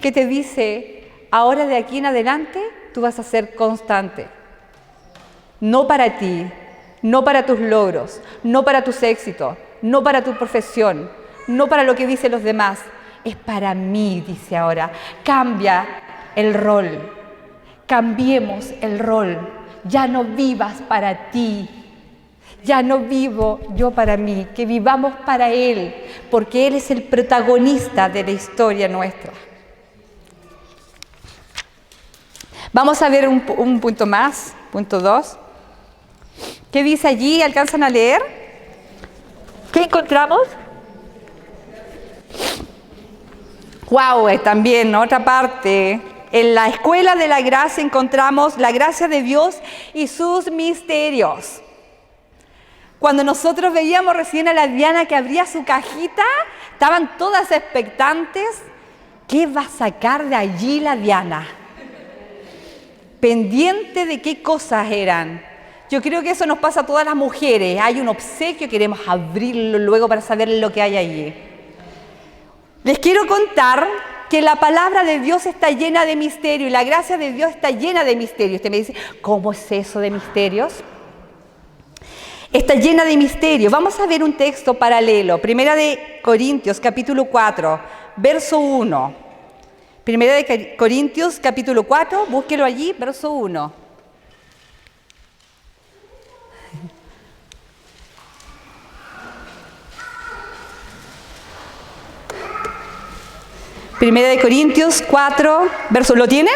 que te dice, ahora de aquí en adelante tú vas a ser constante. No para ti, no para tus logros, no para tus éxitos, no para tu profesión, no para lo que dicen los demás. Es para mí, dice ahora. Cambia el rol. Cambiemos el rol. Ya no vivas para ti. Ya no vivo yo para mí, que vivamos para Él, porque Él es el protagonista de la historia nuestra. Vamos a ver un punto más, punto 2. ¿Qué dice allí? ¿Alcanzan a leer? ¿Qué encontramos? ¡Wow! También otra parte. En la escuela de la gracia encontramos la gracia de Dios y sus misterios. Cuando nosotros veíamos recién a la Diana que abría su cajita, estaban todas expectantes. ¿Qué va a sacar de allí la Diana? Pendiente de qué cosas eran. Yo creo que eso nos pasa a todas las mujeres. Hay un obsequio, queremos abrirlo luego para saber lo que hay allí. Les quiero contar que la palabra de Dios está llena de misterio y la gracia de Dios está llena de misterio. Usted me dice, ¿cómo es eso de misterios? Está llena de misterio. Vamos a ver un texto paralelo. Primera de Corintios, capítulo 4, verso 1. Primera de Corintios, capítulo 4, búsquelo allí, verso 1. Primera de Corintios 4, verso, ¿lo tienen?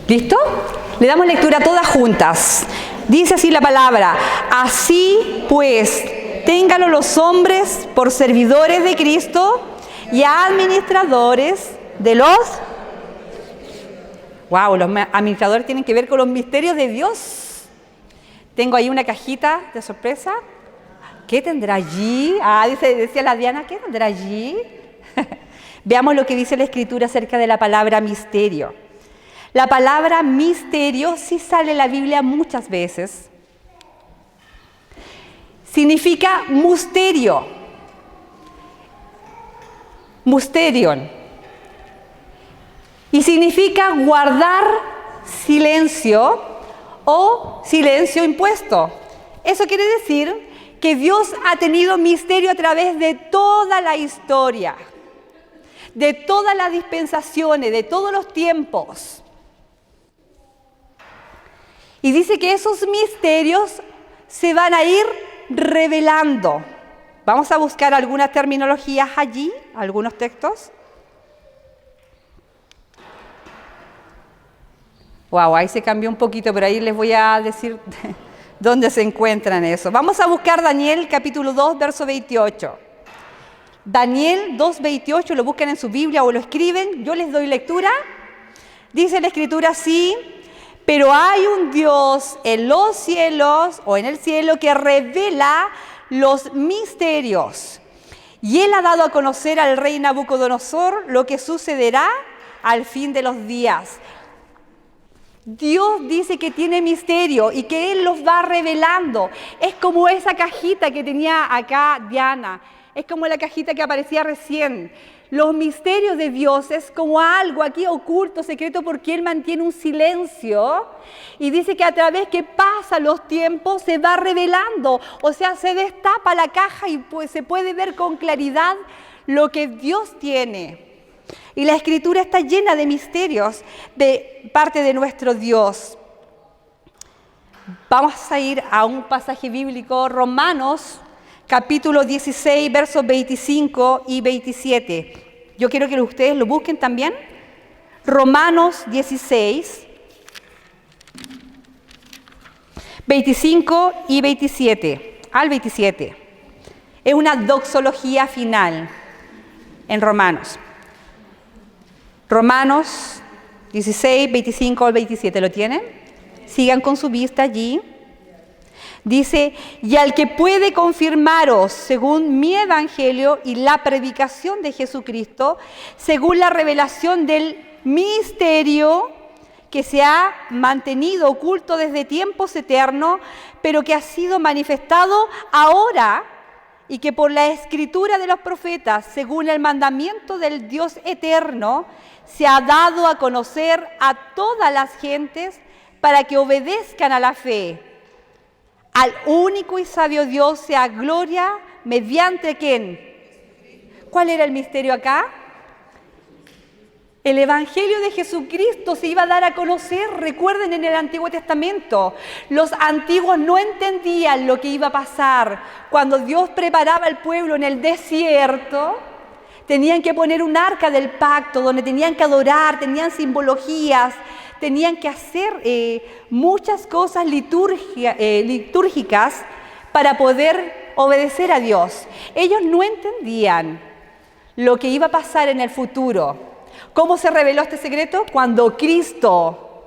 ¿Listo? Le damos lectura todas juntas. Dice así la palabra: así pues, ténganlo los hombres por servidores de Cristo y administradores de los... Wow, los administradores tienen que ver con los misterios de Dios. Tengo ahí una cajita de sorpresa. ¿Qué tendrá allí? Decía la Diana, ¿qué tendrá allí? Veamos lo que dice la Escritura acerca de la palabra misterio. La palabra misterio sí sale en la Biblia muchas veces. Significa musterio. Musterion. Y significa guardar silencio o silencio impuesto. Eso quiere decir que Dios ha tenido misterio a través de toda la historia, de todas las dispensaciones, de todos los tiempos. Y dice que esos misterios se van a ir revelando. Vamos a buscar algunas terminologías allí, algunos textos. Wow, ahí se cambió un poquito, pero ahí les voy a decir dónde se encuentran eso. Vamos a buscar Daniel capítulo 2, verso 28. Daniel 2, 28, lo buscan en su Biblia o lo escriben, yo les doy lectura. Dice la Escritura así: pero hay un Dios en los cielos o en el cielo que revela los misterios. Y Él ha dado a conocer al rey Nabucodonosor lo que sucederá al fin de los días. Dios dice que tiene misterio y que Él los va revelando. Es como esa cajita que tenía acá Diana. Es como la cajita que aparecía recién. Los misterios de Dios es como algo aquí oculto, secreto, porque Él mantiene un silencio. Y dice que a través que pasan los tiempos se va revelando. O sea, se destapa la caja y pues se puede ver con claridad lo que Dios tiene. Y la Escritura está llena de misterios de parte de nuestro Dios. Vamos a ir a un pasaje bíblico, Romanos, capítulo 16, versos 25 y 27. Yo quiero que ustedes lo busquen también. Romanos 16, 25 y 27. Al 27. Es una doxología final en Romanos. Romanos 16, 25 al 27, ¿lo tienen? Sigan con su vista allí. Dice: y al que puede confirmaros según mi evangelio y la predicación de Jesucristo, según la revelación del misterio que se ha mantenido oculto desde tiempos eternos, pero que ha sido manifestado ahora, y que por la escritura de los profetas, según el mandamiento del Dios eterno, se ha dado a conocer a todas las gentes para que obedezcan a la fe. Al único y sabio Dios sea gloria mediante ¿quién? ¿Cuál era el misterio acá? El Evangelio de Jesucristo se iba a dar a conocer. Recuerden, en el Antiguo Testamento, los antiguos no entendían lo que iba a pasar. Cuando Dios preparaba al pueblo en el desierto, tenían que poner un arca del pacto donde tenían que adorar, tenían simbologías, tenían que hacer muchas cosas litúrgicas para poder obedecer a Dios. Ellos no entendían lo que iba a pasar en el futuro. ¿Cómo se reveló este secreto? Cuando Cristo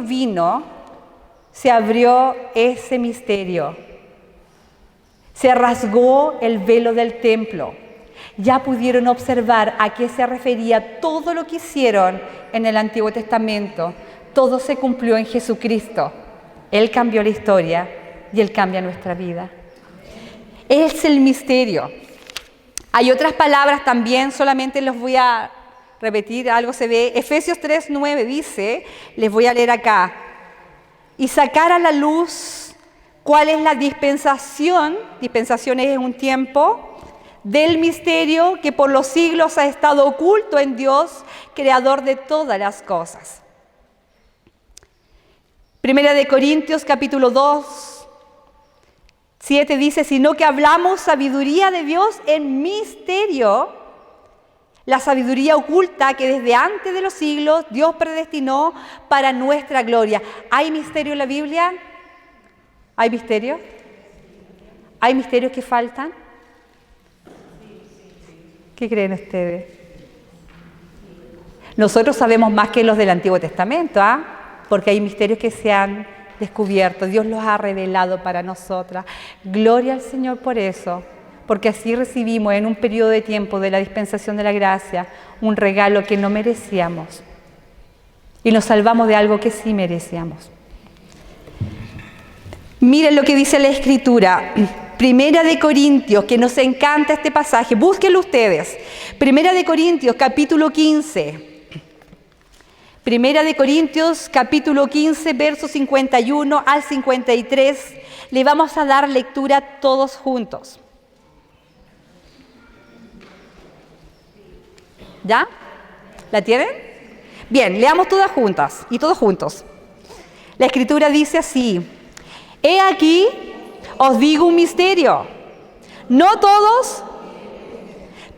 vino, se abrió ese misterio. Se rasgó el velo del templo. Ya pudieron observar a qué se refería todo lo que hicieron en el Antiguo Testamento. Todo se cumplió en Jesucristo. Él cambió la historia y Él cambia nuestra vida. Es el misterio. Hay otras palabras también, solamente los voy a repetir, algo se ve. Efesios 3:9 dice, les voy a leer acá, y sacar a la luz cuál es la dispensación es un tiempo, del misterio que por los siglos ha estado oculto en Dios, creador de todas las cosas. Primera de Corintios capítulo 2, 7 dice, sino que hablamos sabiduría de Dios en misterio, la sabiduría oculta que desde antes de los siglos Dios predestinó para nuestra gloria. ¿Hay misterio en la Biblia? ¿Hay misterio? ¿Hay misterios que faltan? ¿Qué creen ustedes? Nosotros sabemos más que los del Antiguo Testamento, porque hay misterios que se han descubierto. Dios los ha revelado para nosotras. Gloria al Señor por eso, porque así recibimos en un periodo de tiempo de la dispensación de la gracia un regalo que no merecíamos y nos salvamos de algo que sí merecíamos. Miren lo que dice la Escritura. Primera de Corintios, que nos encanta este pasaje, búsquenlo ustedes. Primera de Corintios, capítulo 15. Primera de Corintios, capítulo 15, versos 51 al 53. Le vamos a dar lectura todos juntos. ¿Ya? ¿La tienen? Bien, leamos todas juntas y todos juntos. La Escritura dice así, he aquí, os digo un misterio, no todos,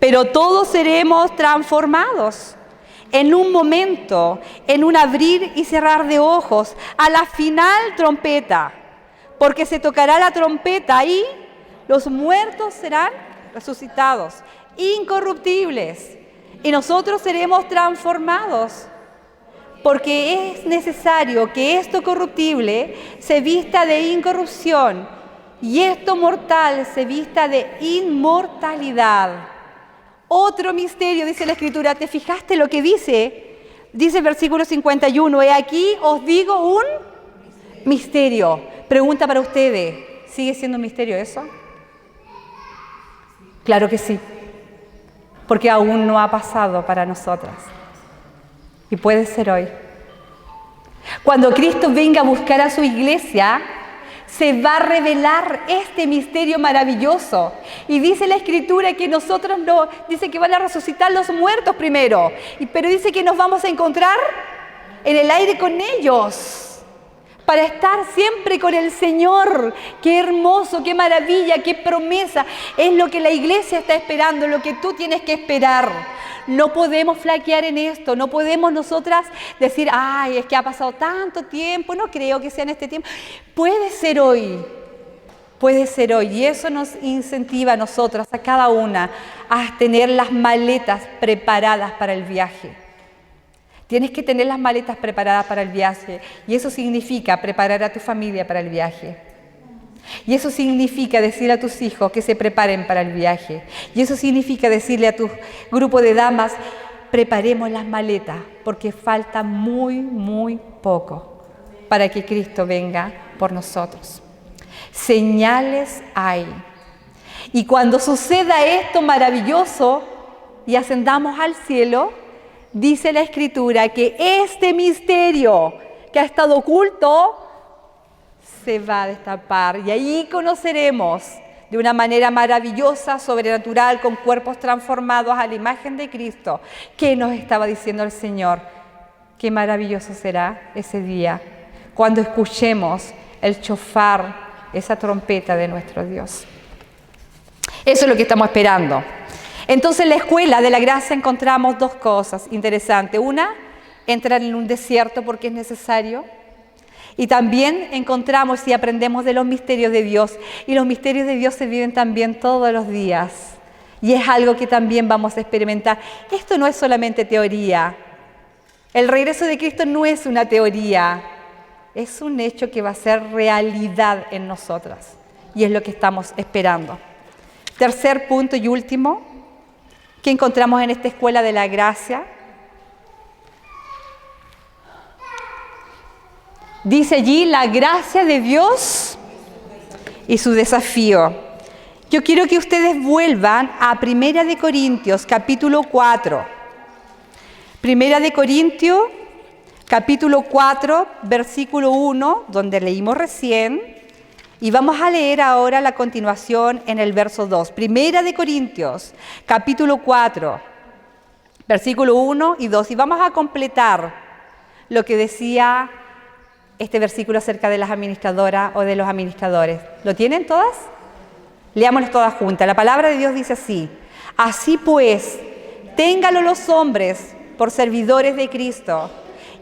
pero todos seremos transformados en un momento, en un abrir y cerrar de ojos, a la final trompeta, porque se tocará la trompeta y los muertos serán resucitados, incorruptibles, y nosotros seremos transformados, porque es necesario que esto corruptible se vista de incorrupción y esto mortal se vista de inmortalidad. Otro misterio, dice la Escritura. ¿Te fijaste lo que dice? Dice el versículo 51, he aquí os digo un misterio. Pregunta para ustedes, ¿sigue siendo un misterio eso? Claro que sí, porque aún no ha pasado para nosotras. Y puede ser hoy. Cuando Cristo venga a buscar a su iglesia, se va a revelar este misterio maravilloso. Y dice la Escritura que nosotros no, dice que van a resucitar los muertos primero, pero dice que nos vamos a encontrar en el aire con ellos, para estar siempre con el Señor. Qué hermoso, qué maravilla, qué promesa. Es lo que la iglesia está esperando, lo que tú tienes que esperar. No podemos flaquear en esto, no podemos nosotras decir, ay, es que ha pasado tanto tiempo, no creo que sea en este tiempo. Puede ser hoy, y eso nos incentiva a nosotras, a cada una, a tener las maletas preparadas para el viaje. Tienes que tener las maletas preparadas para el viaje, y eso significa preparar a tu familia para el viaje. Y eso significa decirle a tus hijos que se preparen para el viaje. Y eso significa decirle a tu grupo de damas, preparemos las maletas, porque falta muy, muy poco para que Cristo venga por nosotros. Señales hay. Y cuando suceda esto maravilloso y ascendamos al cielo, dice la Escritura que este misterio que ha estado oculto se va a destapar y ahí conoceremos de una manera maravillosa, sobrenatural, con cuerpos transformados a la imagen de Cristo. ¿Qué nos estaba diciendo el Señor? Qué maravilloso será ese día cuando escuchemos el shofar, esa trompeta de nuestro Dios. Eso es lo que estamos esperando. Entonces en la escuela de la gracia encontramos dos cosas interesantes. Una, entrar en un desierto porque es necesario. Y también encontramos y aprendemos de los misterios de Dios. Y los misterios de Dios se viven también todos los días. Y es algo que también vamos a experimentar. Esto no es solamente teoría. El regreso de Cristo no es una teoría. Es un hecho que va a ser realidad en nosotras. Y es lo que estamos esperando. Tercer punto y último, que encontramos en esta escuela de la gracia. Dice allí la gracia de Dios y su desafío. Yo quiero que ustedes vuelvan a 1 Corintios, capítulo 4. 1 Corintios, capítulo 4, versículo 1, donde leímos recién, y vamos a leer ahora la continuación en el verso 2. 1 Corintios, capítulo 4, versículo 1 y 2, y vamos a completar lo que decía este versículo acerca de las administradoras o de los administradores. ¿Lo tienen todas? Leámoslas todas juntas. La palabra de Dios dice así: así pues, ténganlo los hombres por servidores de Cristo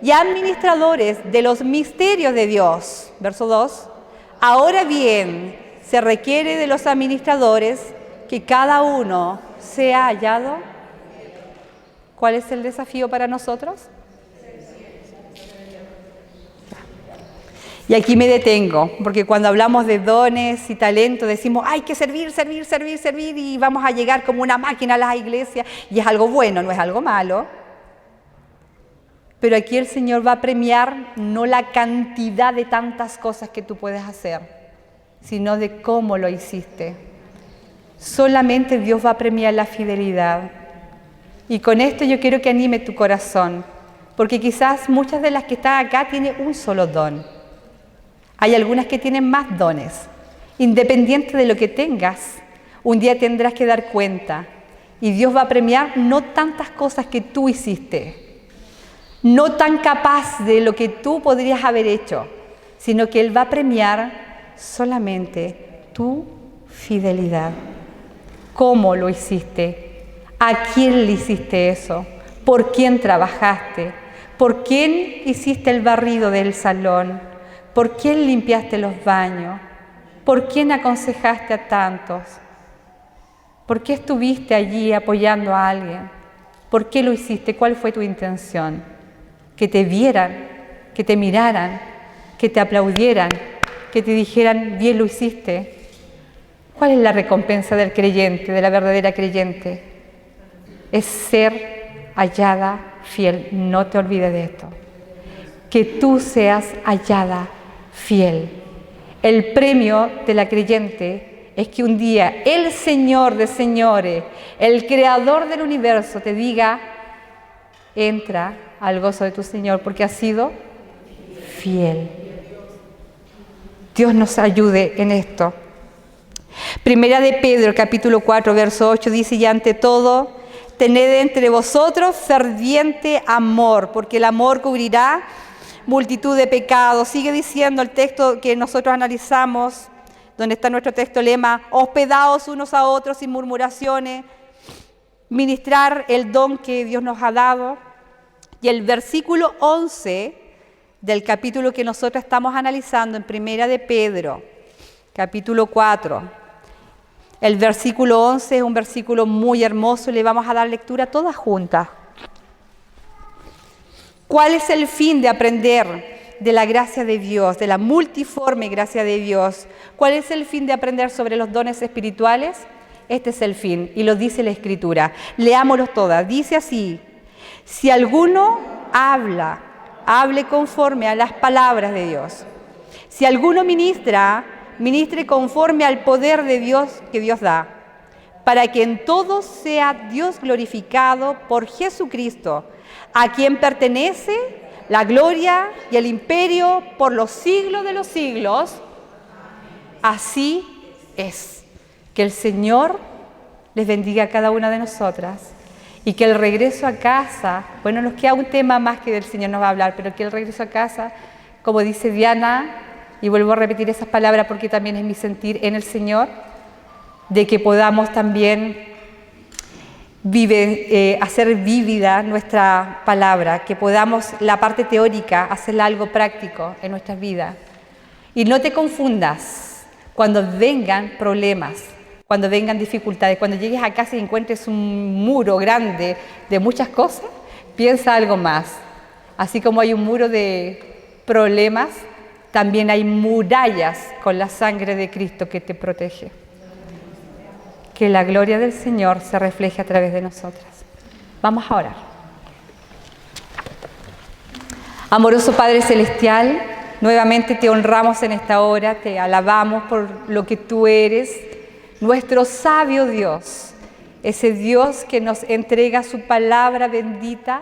y administradores de los misterios de Dios. Verso 2. Ahora bien, se requiere de los administradores que cada uno sea hallado. ¿Cuál es el desafío para nosotros? Y aquí me detengo, porque cuando hablamos de dones y talentos decimos hay que servir, servir, servir, servir y vamos a llegar como una máquina a las iglesias y es algo bueno, no es algo malo. Pero aquí el Señor va a premiar no la cantidad de tantas cosas que tú puedes hacer, sino de cómo lo hiciste. Solamente Dios va a premiar la fidelidad. Y con esto yo quiero que anime tu corazón, porque quizás muchas de las que están acá tienen un solo don. Hay algunas que tienen más dones. Independiente de lo que tengas, un día tendrás que dar cuenta. Y Dios va a premiar no tantas cosas que tú hiciste, no tan capaz de lo que tú podrías haber hecho, sino que Él va a premiar solamente tu fidelidad. ¿Cómo lo hiciste? ¿A quién le hiciste eso? ¿Por quién trabajaste? ¿Por quién hiciste el barrido del salón? ¿Por quién limpiaste los baños? ¿Por quién aconsejaste a tantos? ¿Por qué estuviste allí apoyando a alguien? ¿Por qué lo hiciste? ¿Cuál fue tu intención? Que te vieran, que te miraran, que te aplaudieran, que te dijeran, bien lo hiciste. ¿Cuál es la recompensa del creyente, de la verdadera creyente? Es ser hallada fiel. No te olvides de esto. Que tú seas hallada fiel. El premio de la creyente es que un día el Señor de señores, el Creador del universo, te diga, entra al gozo de tu Señor porque has sido fiel. Dios nos ayude en esto. Primera de Pedro, capítulo 4, verso 8, dice, y ante todo, tened entre vosotros ferviente amor, porque el amor cubrirá multitud de pecados. Sigue diciendo el texto que nosotros analizamos, donde está nuestro texto lema, hospedaos unos a otros sin murmuraciones, ministrar el don que Dios nos ha dado. Y el versículo 11 del capítulo que nosotros estamos analizando en Primera de Pedro, capítulo 4, el versículo 11 es un versículo muy hermoso y le vamos a dar lectura todas juntas. ¿Cuál es el fin de aprender de la gracia de Dios, de la multiforme gracia de Dios? ¿Cuál es el fin de aprender sobre los dones espirituales? Este es el fin, y lo dice la Escritura. Leámoslos todas. Dice así, si alguno habla, hable conforme a las palabras de Dios. Si alguno ministra, ministre conforme al poder de Dios que Dios da, para que en todo sea Dios glorificado por Jesucristo, a quien pertenece la gloria y el imperio por los siglos de los siglos. Así es. Que el Señor les bendiga a cada una de nosotras y que el regreso a casa, bueno, nos queda un tema más que del Señor nos va a hablar, pero que el regreso a casa, como dice Diana, y vuelvo a repetir esas palabras porque también es mi sentir en el Señor, de que podamos también hacer vívida nuestra palabra, que podamos la parte teórica hacerla algo práctico en nuestras vidas. Y no te confundas cuando vengan problemas, cuando vengan dificultades, cuando llegues a casa y encuentres un muro grande de muchas cosas, piensa algo más. Así como hay un muro de problemas, también hay murallas con la sangre de Cristo que te protege. Que la gloria del Señor se refleje a través de nosotras. Vamos a orar. Amoroso Padre Celestial, Nuevamente te honramos en esta hora, te alabamos por lo que tú eres, nuestro sabio Dios, ese Dios que nos entrega su palabra bendita,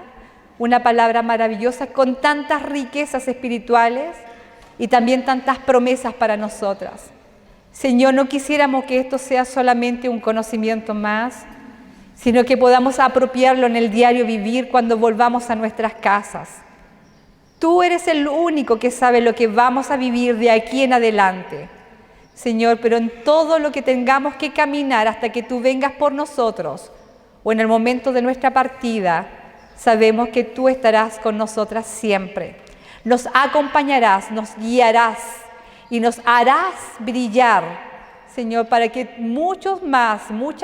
una palabra maravillosa con tantas riquezas espirituales y también tantas promesas para nosotras. Señor, no quisiéramos que esto sea solamente un conocimiento más, sino que podamos apropiarlo en el diario vivir cuando volvamos a nuestras casas. Tú eres el único que sabe lo que vamos a vivir de aquí en adelante, Señor, pero en todo lo que tengamos que caminar hasta que tú vengas por nosotros o en el momento de nuestra partida, sabemos que tú estarás con nosotras siempre. Nos acompañarás, nos guiarás y nos harás brillar, Señor, para que muchas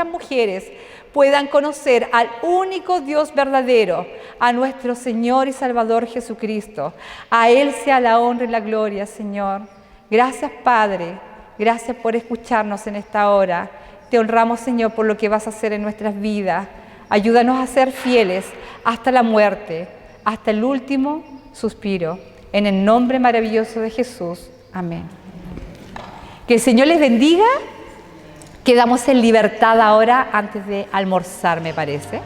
mujeres puedan conocer al único Dios verdadero, a nuestro Señor y Salvador Jesucristo. A Él sea la honra y la gloria, Señor. Gracias, Padre. Gracias por escucharnos en esta hora. Te honramos, Señor, por lo que vas a hacer en nuestras vidas. Ayúdanos a ser fieles hasta la muerte, hasta el último suspiro. En el nombre maravilloso de Jesús. Amén. Que el Señor les bendiga. Quedamos en libertad ahora antes de almorzar, me parece.